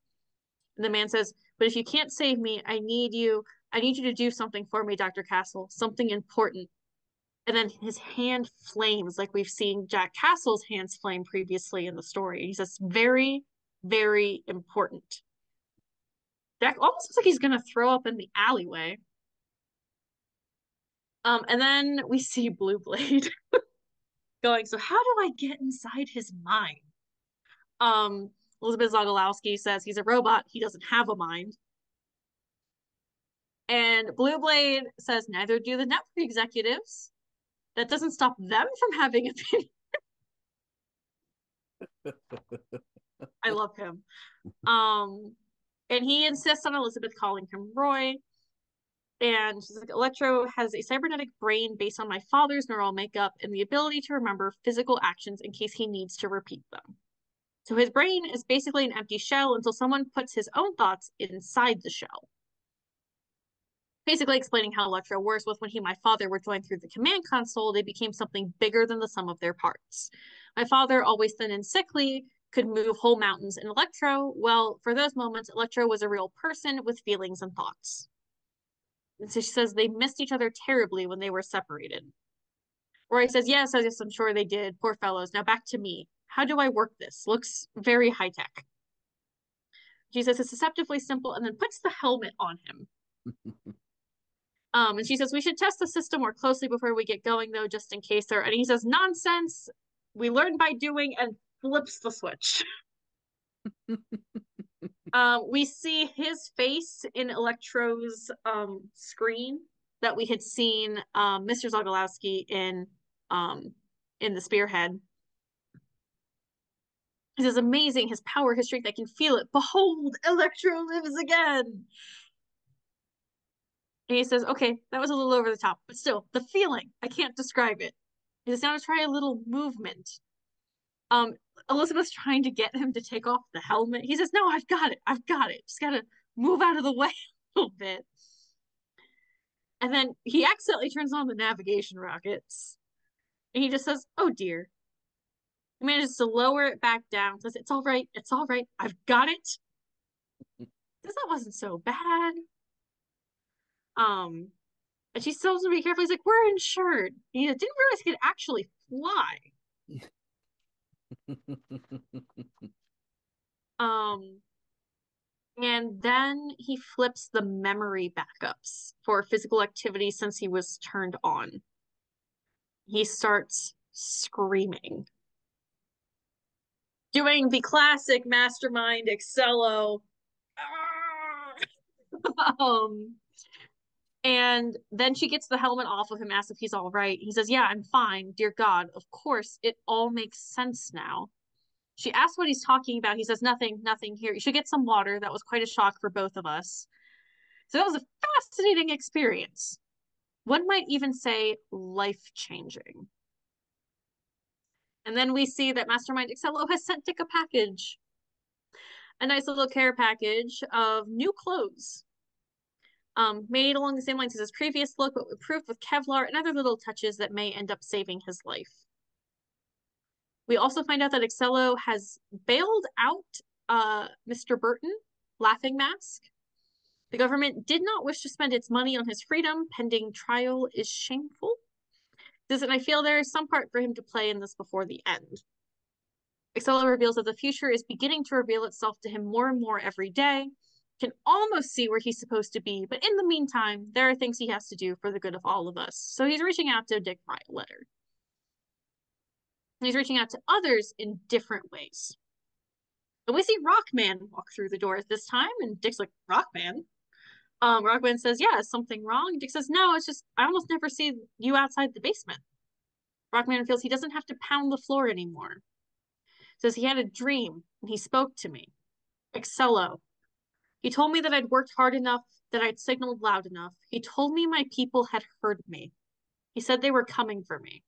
And the man says, "But if you can't save me, I need you to do something for me, Dr. Castle, something important." And then his hand flames, like we've seen Jack Castle's hands flame previously in the story. He says, "Very, very important." Jack almost looks like he's gonna throw up in the alleyway. And then we see Blue Blade going, "So how do I get inside his mind?" Um, Elizabeth Zagorowski says he's a robot. He doesn't have a mind. And Blue Blade says neither do the network executives. That doesn't stop them from having opinions. I love him. And he insists on Elizabeth calling him Roy. And she's like, "Electro has a cybernetic brain based on my father's neural makeup and the ability to remember physical actions in case he needs to repeat them. So his brain is basically an empty shell until someone puts his own thoughts inside the shell." Basically explaining how Electro works with when he and my father were joined through the command console, they became something bigger than the sum of their parts. My father, always thin and sickly, could move whole mountains, and Electro, well, for those moments, Electro was a real person with feelings and thoughts. And so she says they missed each other terribly when they were separated. Roy says, "Yes, I'm sure they did. Poor fellows. Now back to me. How do I work this? Looks very high tech." She says it's deceptively simple and then puts the helmet on him. And she says, "We should test the system more closely before we get going, though, just in case there." And he says, "Nonsense. We learn by doing," and flips the switch. We see his face in Electro's screen that we had seen Mr. Zagorowski in the Spearhead. He says, "Amazing, his power, his strength, I can feel it. Behold, Electro lives again." And he says, "Okay, that was a little over the top, but still, the feeling, I can't describe it." He says, "Now to try a little movement." Elizabeth's trying to get him to take off the helmet. He says, "No, I've got it. I've got it. Just gotta move out of the way a little bit." And then he accidentally turns on the navigation rockets. And he just says, "Oh dear." He manages to lower it back down, says, "It's all right. It's all right. I've got it." Says that wasn't so bad. And she tells him to be careful. He's like, "We're insured." He didn't realize he could actually fly. And then he flips the memory backups for physical activity since he was turned on. He starts screaming, doing the classic Mastermind Excello. And then she gets the helmet off of him, asks if he's all right. He says, "Yeah, I'm fine. Dear God, of course, it all makes sense now." She asks what he's talking about. He says, "Nothing, nothing here. You should get some water." That was quite a shock for both of us. So that was a fascinating experience. One might even say life-changing. And then we see that Mastermind Excello has sent Dick a package. A nice little care package of new clothes. Made along the same lines as his previous look, but improved with Kevlar and other little touches that may end up saving his life. We also find out that Excello has bailed out Mr. Burton, Laughing Mask. The government did not wish to spend its money on his freedom. Pending trial is shameful. And I feel there is some part for him to play in this before the end. Excello reveals that the future is beginning to reveal itself to him more and more every day. Can almost see where he's supposed to be, but in the meantime, there are things he has to do for the good of all of us. So he's reaching out to Dick by letter. And he's reaching out to others in different ways. And we see Rockman walk through the door at this time, and Dick's like, "Rockman?" Rockman says, "Yeah, is something wrong?" Dick says, "No, it's just I almost never see you outside the basement." Rockman feels he doesn't have to pound the floor anymore. Says he had a dream and he spoke to me. Excello. He told me that I'd worked hard enough, that I'd signaled loud enough. He told me my people had heard me. He said they were coming for me.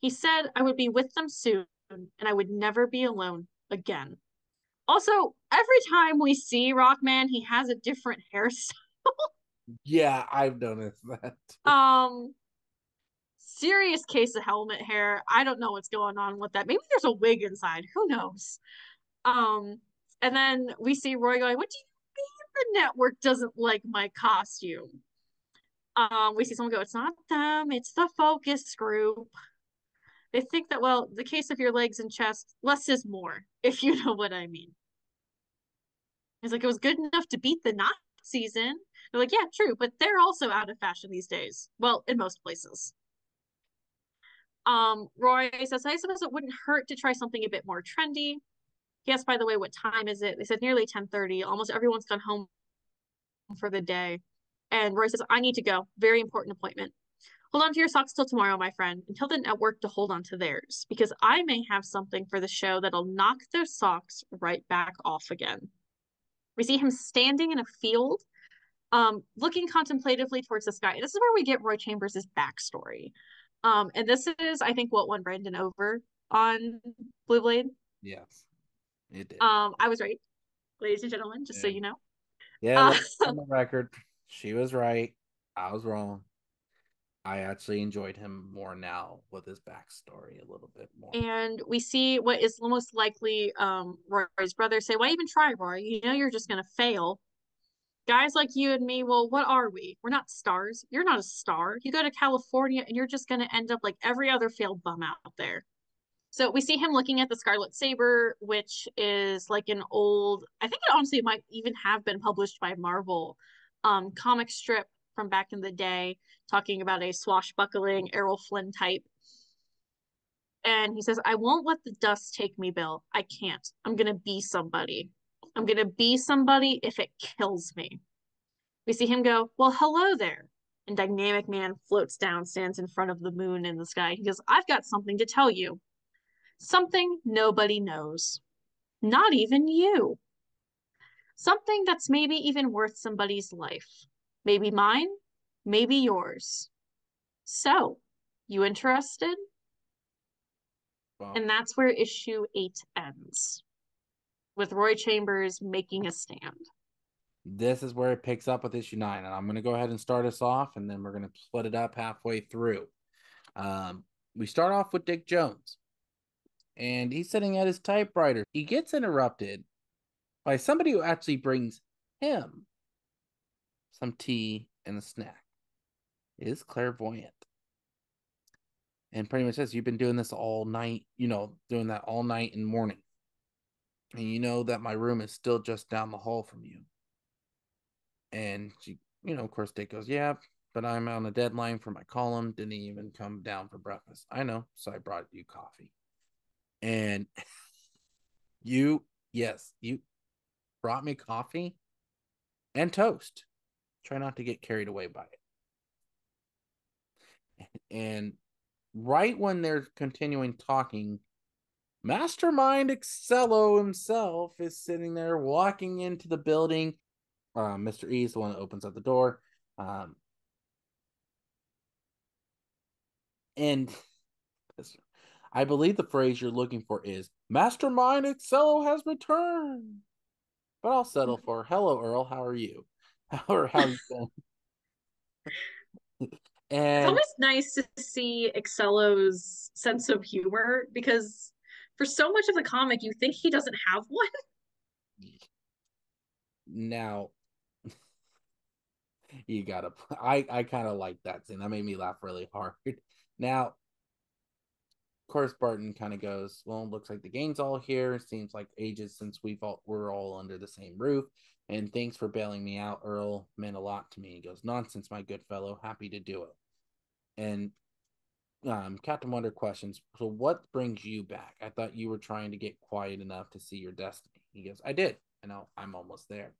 He said I would be with them soon and I would never be alone again. Also, every time we see Rockman, he has a different hairstyle. Yeah, I've noticed that. Um, serious case of helmet hair. I don't know what's going on with that. Maybe there's a wig inside. Who knows? Um, and then we see Roy going, "What do you mean the network doesn't like my costume?" We see someone go, "It's not them, it's the focus group. They think that, well, the case of your legs and chest, less is more, if you know what I mean." He's like, "It was good enough to beat the Nazis in." They're like, "Yeah, true, but they're also out of fashion these days. Well, in most places." Roy says, "I suppose it wouldn't hurt to try something a bit more trendy." He asked, "By the way, what time is it?" They said nearly 10:30. Almost everyone's gone home for the day. And Roy says, "I need to go. Very important appointment. Hold on to your socks till tomorrow, my friend, and tell the network to hold on to theirs, because I may have something for the show that'll knock those socks right back off again." We see him standing in a field, looking contemplatively towards the sky. This is where we get Roy Chambers' backstory. And this is, I think, what won Brandon over on Blue Blade. Yes, it did. I was right, ladies and gentlemen, just so Yeah, you know. yeah. Uh, On the record, she was right. I was wrong. I actually enjoyed him more now with his backstory a little bit more. and we see what is most likely Roy's brother say, "Why even try, Roy? You know you're just going to fail. Guys like you and me, well, what are we? We're not stars. You're not a star. You go to California and you're just going to end up like every other failed bum out there." So we see him looking at the Scarlet Saber, which is like an old, I think it honestly might even have been published by Marvel, comic strip from back in the day, talking about a swashbuckling Errol Flynn type. And he says, "I won't let the dust take me, Bill. I can't. I'm going to be somebody. I'm going to be somebody if it kills me." We see him go, "Well, hello there." And Dynamic Man floats down, stands in front of the moon in the sky. He goes, "I've got something to tell you. Something nobody knows. Not even you. Something that's maybe even worth somebody's life. Maybe mine, maybe yours. So, you interested?" Well, And that's where issue 8 ends, with Roy Chambers making a stand. this is where it picks up with issue 9, and I'm going to go ahead and start us off, and then we're going to split it up halfway through. We start off with Dick Jones, and he's sitting at his typewriter. He gets interrupted by somebody who actually brings him some tea and a snack. It is clairvoyant. And pretty much says, "You've been doing this all night, doing that all night and morning. And you know that my room is still just down the hall from you." And she, of course, Dick goes, "Yeah, but I'm on a deadline for my column. Didn't even come down for breakfast." "I know, so I brought you coffee." And yes, you brought me coffee and toast. Try not to get carried away by it. And right when they're continuing talking, Mastermind Excello himself is sitting there walking into the building. Mr. E is the one that opens up the door. And I believe the phrase you're looking for is "Mastermind Excello has returned." But I'll settle for "Hello, Earl. How are you?" How have you been? It's And always nice to see Excello's sense of humor, because for so much of the comic, you think he doesn't have one. now you gotta. I kind of like that scene. That made me laugh really hard. Now, of course, Barton kind of goes, "Well, looks like the gang's all here. Seems like ages since we're all under the same roof. And thanks for bailing me out, Earl. Meant a lot to me." He goes, "Nonsense, my good fellow. Happy to do it." And Captain Wonder questions, "So what brings you back? I thought you were trying to get quiet enough to see your destiny." He goes, "I did. I know. I'm almost there.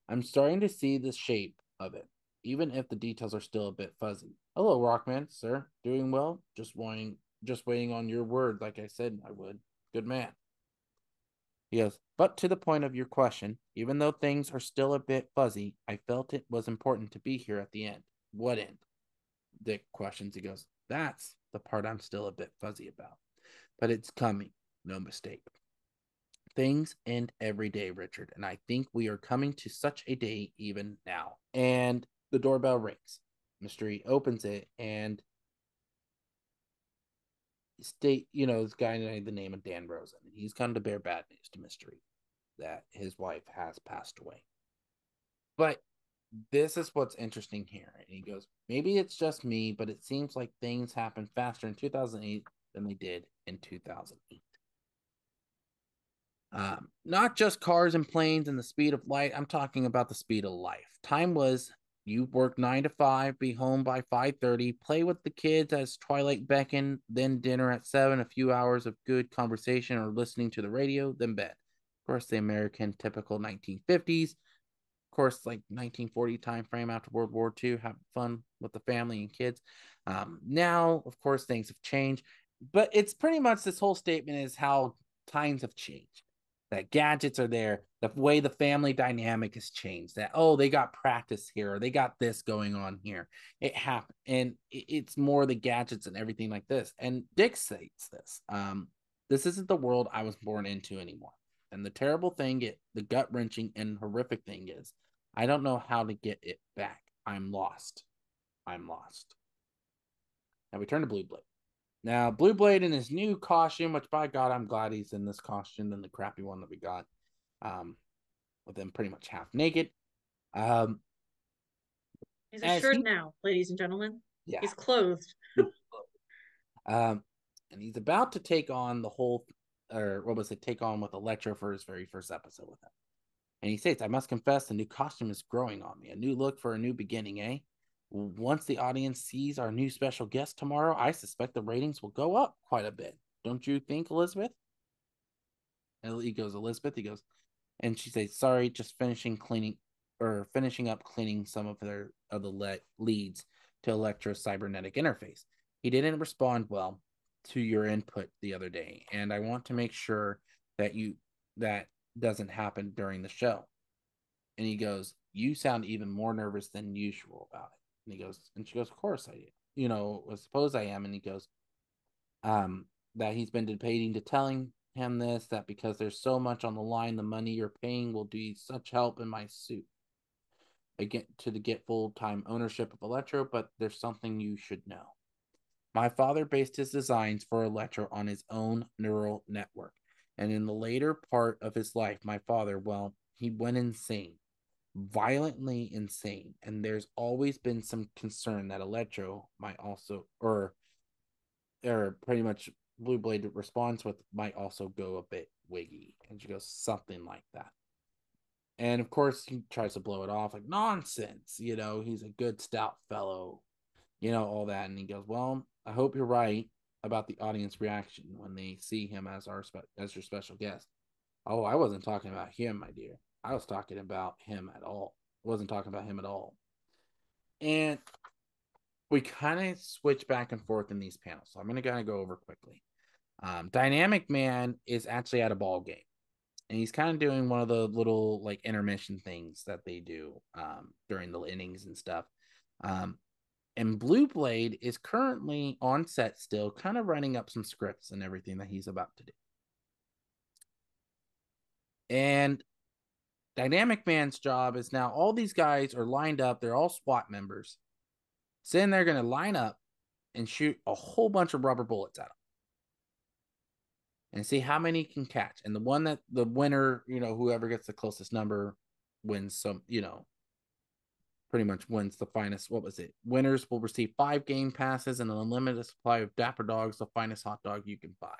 I'm starting to see the shape of it, even if the details are still a bit fuzzy. Hello, Rockman, sir. Doing well? Just waiting on your word, like I said I would. Good man." He goes, "But to the point of your question, even though things are still a bit fuzzy, I felt it was important to be here at the end." "What end?" Dick questions. He goes, "That's the part I'm still a bit fuzzy about. But it's coming, no mistake. Things end every day, Richard, and I think we are coming to such a day even now." And the doorbell rings. Mystery opens it, and this guy named the name of Dan Rosen. He's come to bear bad news to Mystery that his wife has passed away. But this is what's interesting here. And he goes, maybe it's just me, but it seems like things happen faster in 2008 than they did in 2008. Not just cars and planes and the speed of light. I'm talking about the speed of life. Time was you work 9 to 5, be home by 5:30, play with the kids as twilight beckoned, then dinner at 7, a few hours of good conversation or listening to the radio, then bed. Of course, the American typical 1950s. Of course, like 1940 time frame after World War II, having fun with the family and kids. Now, of course, things have changed, but it's pretty much this whole statement is how times have changed. That gadgets are there, the way the family dynamic has changed. That they got practice here, or they got this going on here. It happened, and it's more the gadgets and everything like this. And Dick states this: this isn't the world I was born into anymore. And the terrible thing, the gut wrenching and horrific thing is, I don't know how to get it back. I'm lost. I'm lost. Now we turn to Blue Blade. Now, Blue Blade in his new costume, which by God, I'm glad he's in this costume than the crappy one that we got, with him pretty much half naked. He's a shirt now, ladies and gentlemen. Yeah. He's clothed. And he's about to take on take on with Electro for his very first episode with him. And he states, I must confess, the new costume is growing on me. A new look for a new beginning, eh? Once the audience sees our new special guest tomorrow, I suspect the ratings will go up quite a bit. Don't you think, Elizabeth? And he goes, Elizabeth? He goes, and she says, sorry, just finishing up cleaning some of the leads to Electro's cybernetic interface. He didn't respond well to your input the other day, and I want to make sure that that doesn't happen during the show. And he goes, you sound even more nervous than usual about it. And she goes, of course I am. I suppose I am. And he goes, that he's been debating to telling him this, that because there's so much on the line, the money you're paying will be such help in my suit. Again, to get full-time ownership of Electro, but there's something you should know. My father based his designs for Electro on his own neural network. And in the later part of his life, my father, he went insane. Violently insane, and there's always been some concern that Electro might also, or pretty much Blue Blade responds with, might also go a bit wiggy. And she goes, something like that. And of course, he tries to blow it off like nonsense. He's a good, stout fellow, all that. And he goes, well, I hope you're right about the audience reaction when they see him as your special guest. Oh, I wasn't talking about him, my dear. I was talking about him at all. I wasn't talking about him at all. And we kind of switch back and forth in these panels. So I'm going to kind of go over quickly. Dynamic Man is actually at a ball game. And he's kind of doing one of the little like intermission things that they do during the innings and stuff. And Blue Blade is currently on set still, kind of running up some scripts and everything that he's about to do. And Dynamic Man's job is now all these guys are lined up. They're all SWAT members. Then they're going to line up and shoot a whole bunch of rubber bullets at them and see how many he can catch. And the winner, whoever gets the closest number wins some, pretty much wins the finest. What was it? Winners will receive 5 game passes and an unlimited supply of Dapper Dogs, the finest hot dog you can buy.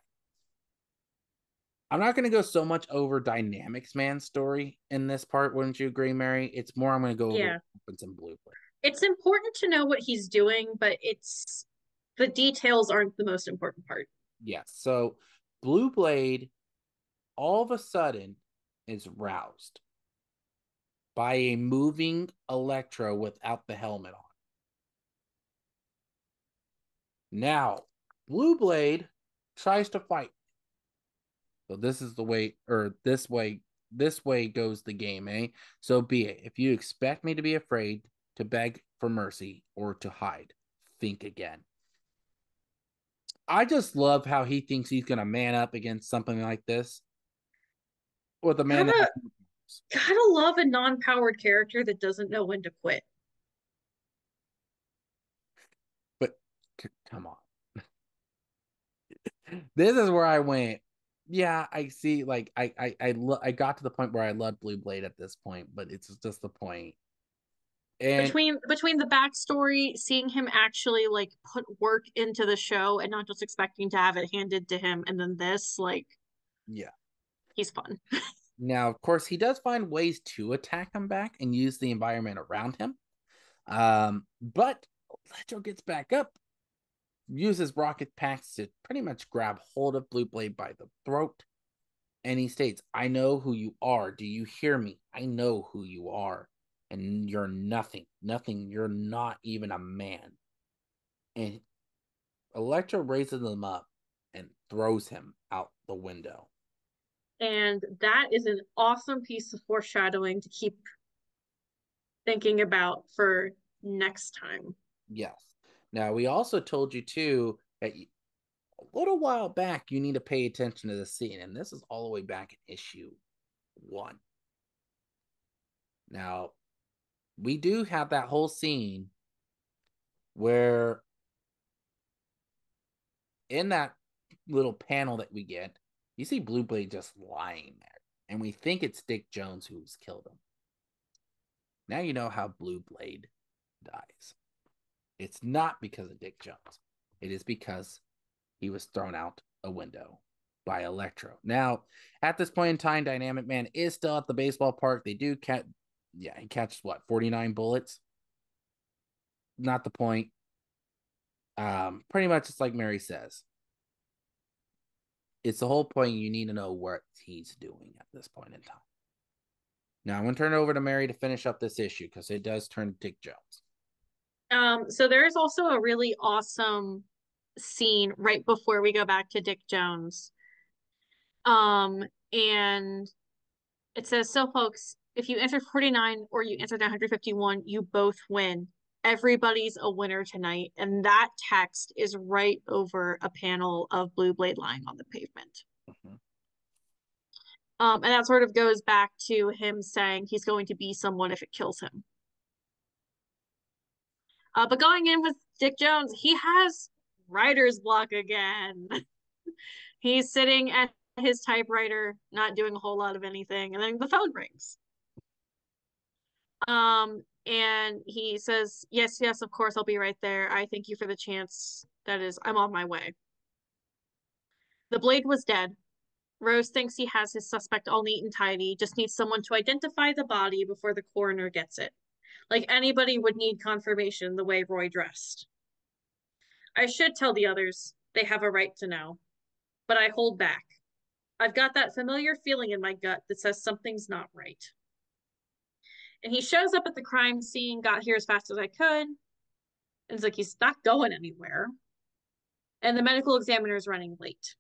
I'm not going to go so much over Dynamics Man's story in this part. Wouldn't you agree, Mary? It's more I'm going to go over what happens in Blue Blade. It's important to know what he's doing, but the details aren't the most important part. Yes. So Blue Blade all of a sudden is roused by a moving Electro without the helmet on. Now, Blue Blade tries to fight. So this is the way, or this way goes the game, eh? So be it. If you expect me to be afraid, to beg for mercy, or to hide, think again. I just love how he thinks he's going to man up against something like this. With a man gotta love a non-powered character that doesn't know when to quit. Come on. This is where I went. Yeah, I see. Like I got to the point where I loved Blue Blade at this point, but it's just the point. And Between the backstory, seeing him actually like put work into the show and not just expecting to have it handed to him, and then this, like, yeah. he's fun. Now, of course, he does find ways to attack him back and use the environment around him. But Electro gets back up, uses rocket packs to pretty much grab hold of Blue Blade by the throat, and he states, "I know who you are. Do you hear me? I know who you are. And you're nothing. Nothing. You're not even a man." And Electro raises him up and throws him out the window. And that is an awesome piece of foreshadowing to keep thinking about for next time. Yes. Now, we also told you, too, that a little while back, you need to pay attention to the scene. And this is all the way back in issue 1. Now, we do have that whole scene where in that little panel that we get, you see Blue Blade just lying there. And we think it's Dick Jones who's killed him. Now you know how Blue Blade dies. It's not because of Dick Jones. It is because he was thrown out a window by Electro. Now, at this point in time, Dynamic Man is still at the baseball park. They do catch, he catches what, 49 bullets? Not the point. Pretty much it's like Mary says. It's the whole point. You need to know what he's doing at this point in time. Now, I'm going to turn it over to Mary to finish up this issue because it does turn to Dick Jones. So there's also a really awesome scene right before we go back to Dick Jones. And it says, "So folks, if you answered 49 or you answered 151, you both win. Everybody's a winner tonight." And that text is right over a panel of Blue Blade lying on the pavement. Mm-hmm. And that sort of goes back to him saying he's going to be someone if it kills him. But going in with Dick Jones, he has writer's block again. He's sitting at his typewriter, not doing a whole lot of anything, and then the phone rings. And he says, "Yes, yes, of course, I'll be right there. I thank you for the chance. That is, I'm on my way." The Blade was dead. Rose thinks he has his suspect all neat and tidy, just needs someone to identify the body before the coroner gets it. Like anybody would need confirmation the way Roy dressed. "I should tell the others. They have a right to know. But I hold back. I've got that familiar feeling in my gut that says something's not right." And he shows up at the crime scene, "Got here as fast as I could." And it's like he's not going anywhere. And the medical examiner is running late.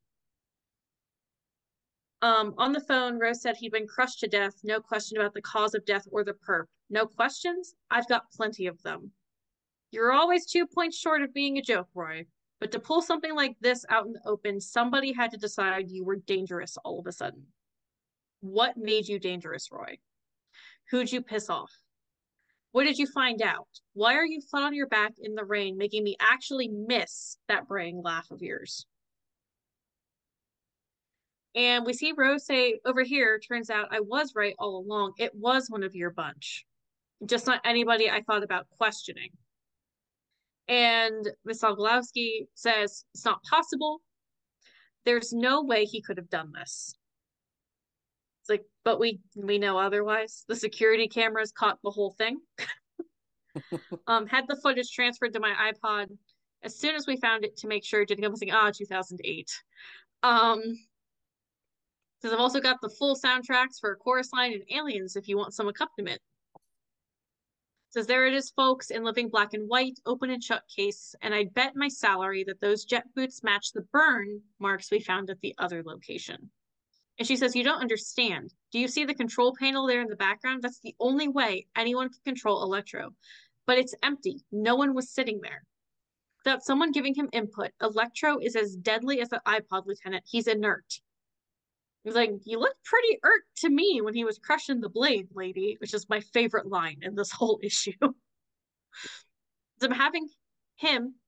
On the phone, Rose said he'd been crushed to death. No question about the cause of death or the perp. No questions? I've got plenty of them. You're always 2 points short of being a joke, Roy. But to pull something like this out in the open, somebody had to decide you were dangerous all of a sudden. What made you dangerous, Roy? Who'd you piss off? What did you find out? Why are you flat on your back in the rain, making me actually miss that braying laugh of yours? And we see Rose say, "Over here, turns out I was right all along. It was one of your bunch. Just not anybody I thought about questioning." And Miss Ogilowski says, "It's not possible. There's no way he could have done this." It's like, but we know otherwise. The security cameras caught the whole thing. Had the footage transferred to my iPod as soon as we found it to make sure it didn't go missing. 2008. Says I've also got the full soundtracks for Chorus Line and Aliens if you want some accompaniment. Says there it is, folks, in living black and white, open and shut case, and I'd bet my salary that those jet boots match the burn marks we found at the other location. And she says, "You don't understand. Do you see the control panel there in the background? That's the only way anyone can control Electro. But it's empty. No one was sitting there. Without someone giving him input, Electro is as deadly as an iPod lieutenant. He's inert." He's like, "You look pretty irked to me when he was crushing the blade, lady," which is my favorite line in this whole issue. So I'm having him,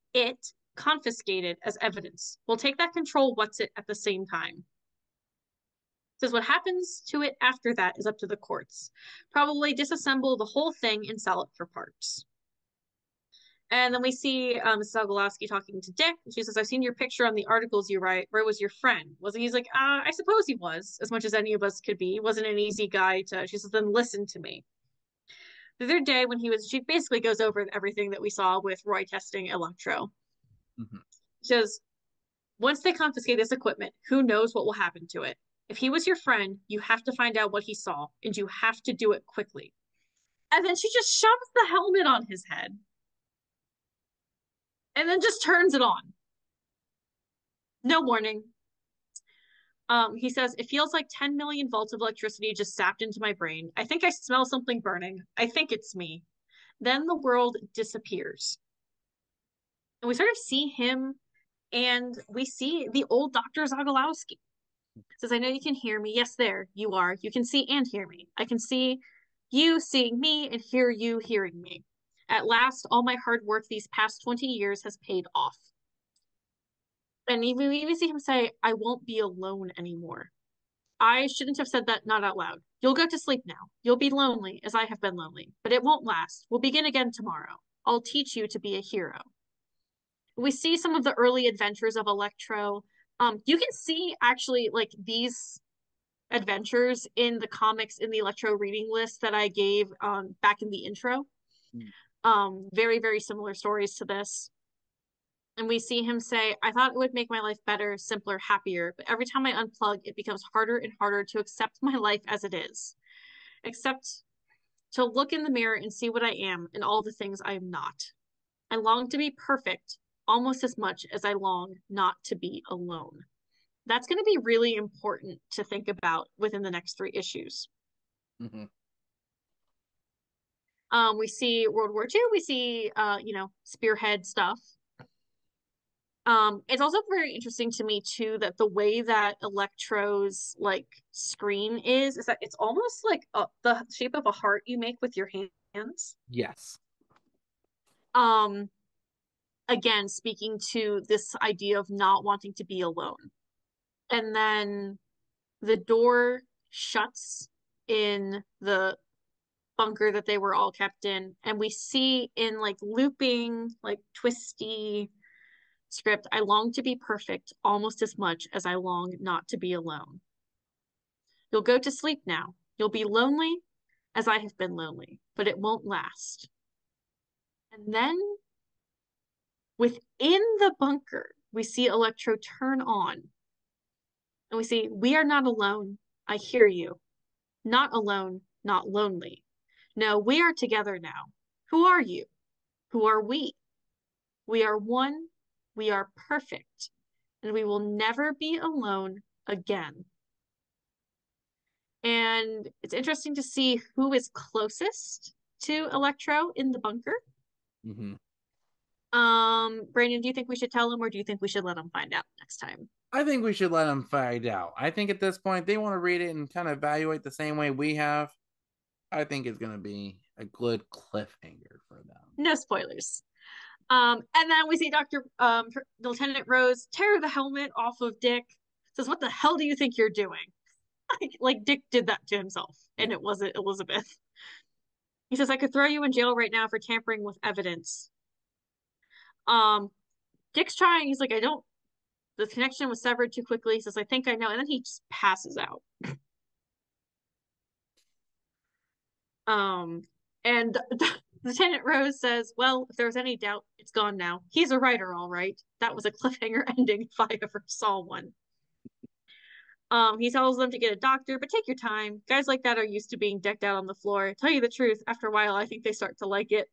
confiscated as evidence. We'll take that control what's it at the same time. It says what happens to it after that is up to the courts. Probably disassemble the whole thing and sell it for parts. And then we see Mrs. Ogolowski talking to Dick. She says, I've seen your picture on the articles you write. Where was your friend? Wasn't he's like, I suppose he was, as much as any of us could be. He wasn't an easy guy to, she says, then listen to me. The other day when she basically goes over everything that we saw with Roy testing Electro. Mm-hmm. She says, once they confiscate this equipment, who knows what will happen to it? If he was your friend, you have to find out what he saw, and you have to do it quickly. And then she just shoves the helmet on his head. And then just turns it on. No warning. He says, it feels like 10 million volts of electricity just zapped into my brain. I think I smell something burning. I think it's me. Then the world disappears. And we sort of see him, and we see the old Dr. Zagolowski. Says, I know you can hear me. Yes, there you are. You can see and hear me. I can see you seeing me and hear you hearing me. At last, all my hard work these past 20 years has paid off. And we even see him say, I won't be alone anymore. I shouldn't have said that, not out loud. You'll go to sleep now. You'll be lonely, as I have been lonely. But it won't last. We'll begin again tomorrow. I'll teach you to be a hero. We see some of the early adventures of Electro. You can see, actually, like, these adventures in the comics in the Electro reading list that I gave back in the intro. Very, very similar stories to this. And we see him say, I thought it would make my life better, simpler, happier, but every time I unplug, it becomes harder and harder to accept my life as it is. Except to look in the mirror and see what I am and all the things I am not. I long to be perfect almost as much as I long not to be alone. That's going to be really important to think about within the next 3 issues. Mm-hmm. We see World War II. We see, spearhead stuff. It's also very interesting to me too that the way that Electro's like screen is that it's almost like the shape of a heart you make with your hands. Yes. Again, speaking to this idea of not wanting to be alone. And then the door shuts in the bunker that they were all kept in, and we see in like looping, like twisty script, I long to be perfect almost as much as I long not to be alone. You'll go to sleep now. You'll be lonely as I have been lonely, but it won't last. And then within the bunker, we see Electro turn on. And we see, we are not alone. I hear you. Not alone, not lonely. No, we are together now. Who are you? Who are we? We are one. We are perfect, and we will never be alone again. And it's interesting to see who is closest to Electro in the bunker. Mm-hmm. Brandon, do you think we should tell him, or do you think we should let him find out next time? I think we should let him find out. I think at this point, they want to read it and kind of evaluate the same way we have. I think it's going to be a good cliffhanger for them. No spoilers. And then we see Lieutenant Rose tear the helmet off of Dick. Says, what the hell do you think you're doing? Like Dick did that to himself, and it wasn't Elizabeth. He says, I could throw you in jail right now for tampering with evidence. Dick's trying. He's like, the connection was severed too quickly. He says, I think I know. And then he just passes out. And Lieutenant Rose says, well, if there was any doubt, it's gone now. He's a writer, all right. That was a cliffhanger ending if I ever saw one. He tells them to get a doctor, but take your time. Guys like that are used to being decked out on the floor. Tell you the truth, after a while, I think they start to like it.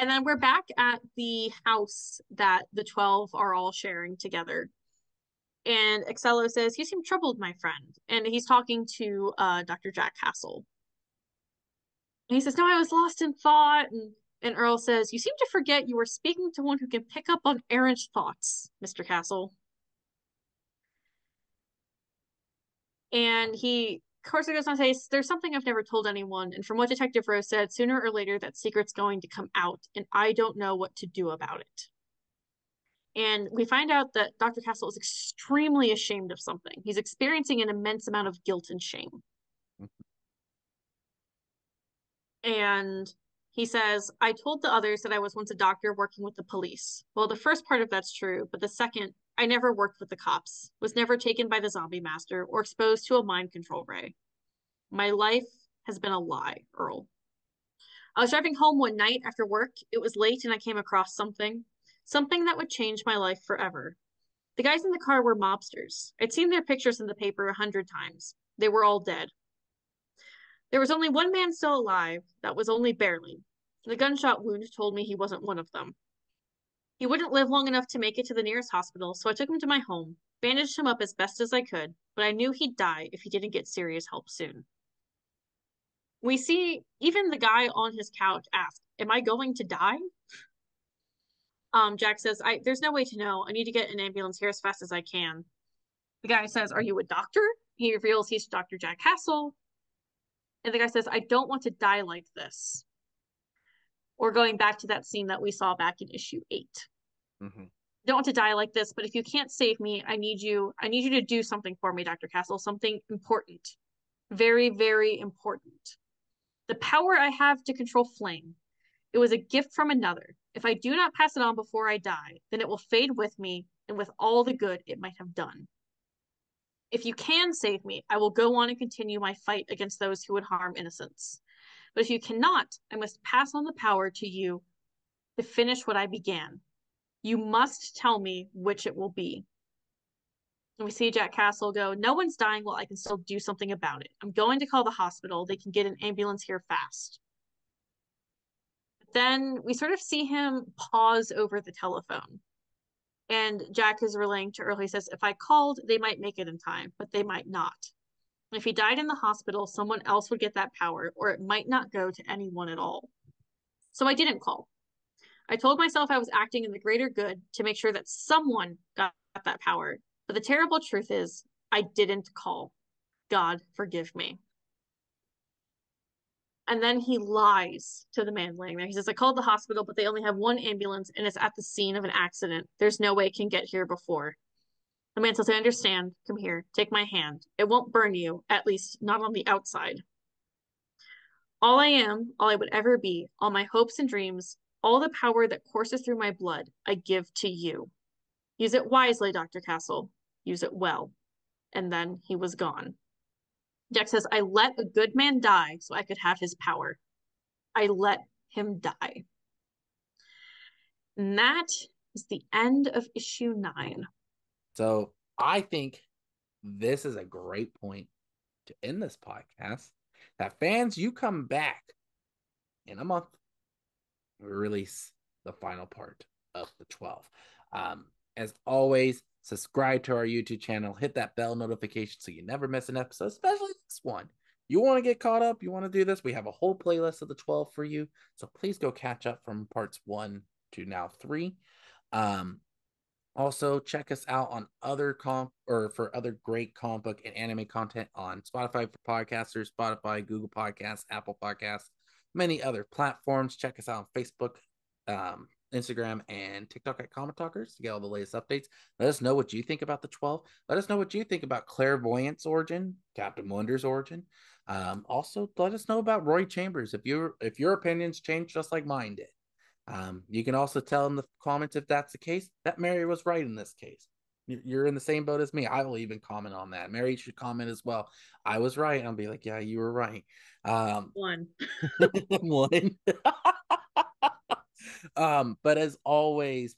And then we're back at the house that the 12 are all sharing together. And Excello says, you seem troubled, my friend. And he's talking to Dr. Jack Castle. And he says, no, I was lost in thought. And Earl says, you seem to forget you were speaking to one who can pick up on errant thoughts, Mr. Castle. And he Corso goes on to say, there's something I've never told anyone, and from what Detective Rose said, sooner or later that secret's going to come out, and I don't know what to do about it. And we find out that Dr. Castle is extremely ashamed of something. He's experiencing an immense amount of guilt and shame. And he says, I told the others that I was once a doctor working with the police. Well, the first part of that's true, but the second, I never worked with the cops, was never taken by the zombie master, or exposed to a mind control ray. My life has been a lie, Earl. I was driving home one night after work. It was late and I came across something that would change my life forever. The guys in the car were mobsters. I'd seen their pictures in the paper 100 times. They were all dead. There was only one man still alive. That was only barely. The gunshot wound told me he wasn't one of them. He wouldn't live long enough to make it to the nearest hospital, so I took him to my home, bandaged him up as best as I could, but I knew he'd die if he didn't get serious help soon. We see even the guy on his couch ask, am I going to die? Jack says, there's no way to know. I need to get an ambulance here as fast as I can. The guy says, are you a doctor? He reveals he's Dr. Jack Castle. And the guy says, I don't want to die like this. Or going back to that scene that we saw back in issue 8. Mm-hmm. Don't want to die like this, but if you can't save me, I need you to do something for me, Dr. Castle, something important. Very, very important. The power I have to control flame. It was a gift from another. If I do not pass it on before I die, then it will fade with me and with all the good it might have done. If you can save me, I will go on and continue my fight against those who would harm innocents. But if you cannot, I must pass on the power to you to finish what I began. You must tell me which it will be. And we see Jack Castle go, no one's dying while I can still do something about it. I'm going to call the hospital. They can get an ambulance here fast. Then we sort of see him pause over the telephone. And Jack is relaying to Earl. He says, if I called, they might make it in time, but they might not. If he died in the hospital, someone else would get that power, or it might not go to anyone at all. So I didn't call. I told myself I was acting in the greater good to make sure that someone got that power. But the terrible truth is, I didn't call. God forgive me. And then he lies to the man laying there. He says, I called the hospital, but they only have one ambulance and it's at the scene of an accident. There's no way it can get here before. The man says, I understand. Come here. Take my hand. It won't burn you, at least not on the outside. All I am, all I would ever be, all my hopes and dreams, all the power that courses through my blood, I give to you. Use it wisely, Dr. Castle. Use it well. And then he was gone. Jack says, I let a good man die so I could have his power. I let him die. And that is the end of issue 9. So I think this is a great point to end this podcast. That fans, you come back in a month. We release the final part of the 12. As always, subscribe to our YouTube channel, hit that bell notification so you never miss an episode, especially this one. You want to get caught up, you want to do this, we have a whole playlist of the 12 for you. So please go catch up from parts 1 to now 3. Also, check us out on other for other great comic book and anime content on Spotify for podcasters, Spotify, Google Podcasts, Apple Podcasts, many other platforms. Check us out on Facebook, Instagram, and TikTok at Comic Talkers to get all the latest updates. Let us know what you think about the 12. Let us know what you think about Clairvoyant's origin, Captain Wonder's origin. Also, let us know about Roy Chambers if your opinions change just like mine did. You can also tell in the comments if that's the case that Mary was right in this case. You're in the same boat as me. I will even comment on that. Mary should comment as well. I was right. I'll be like, yeah, you were right. One. One. But as always,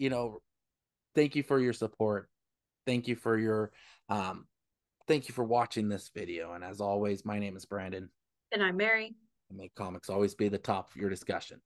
thank you for your support. Thank you for watching this video. And as always, my name is Brandon. And I'm Mary. And may comics always be the top of your discussion.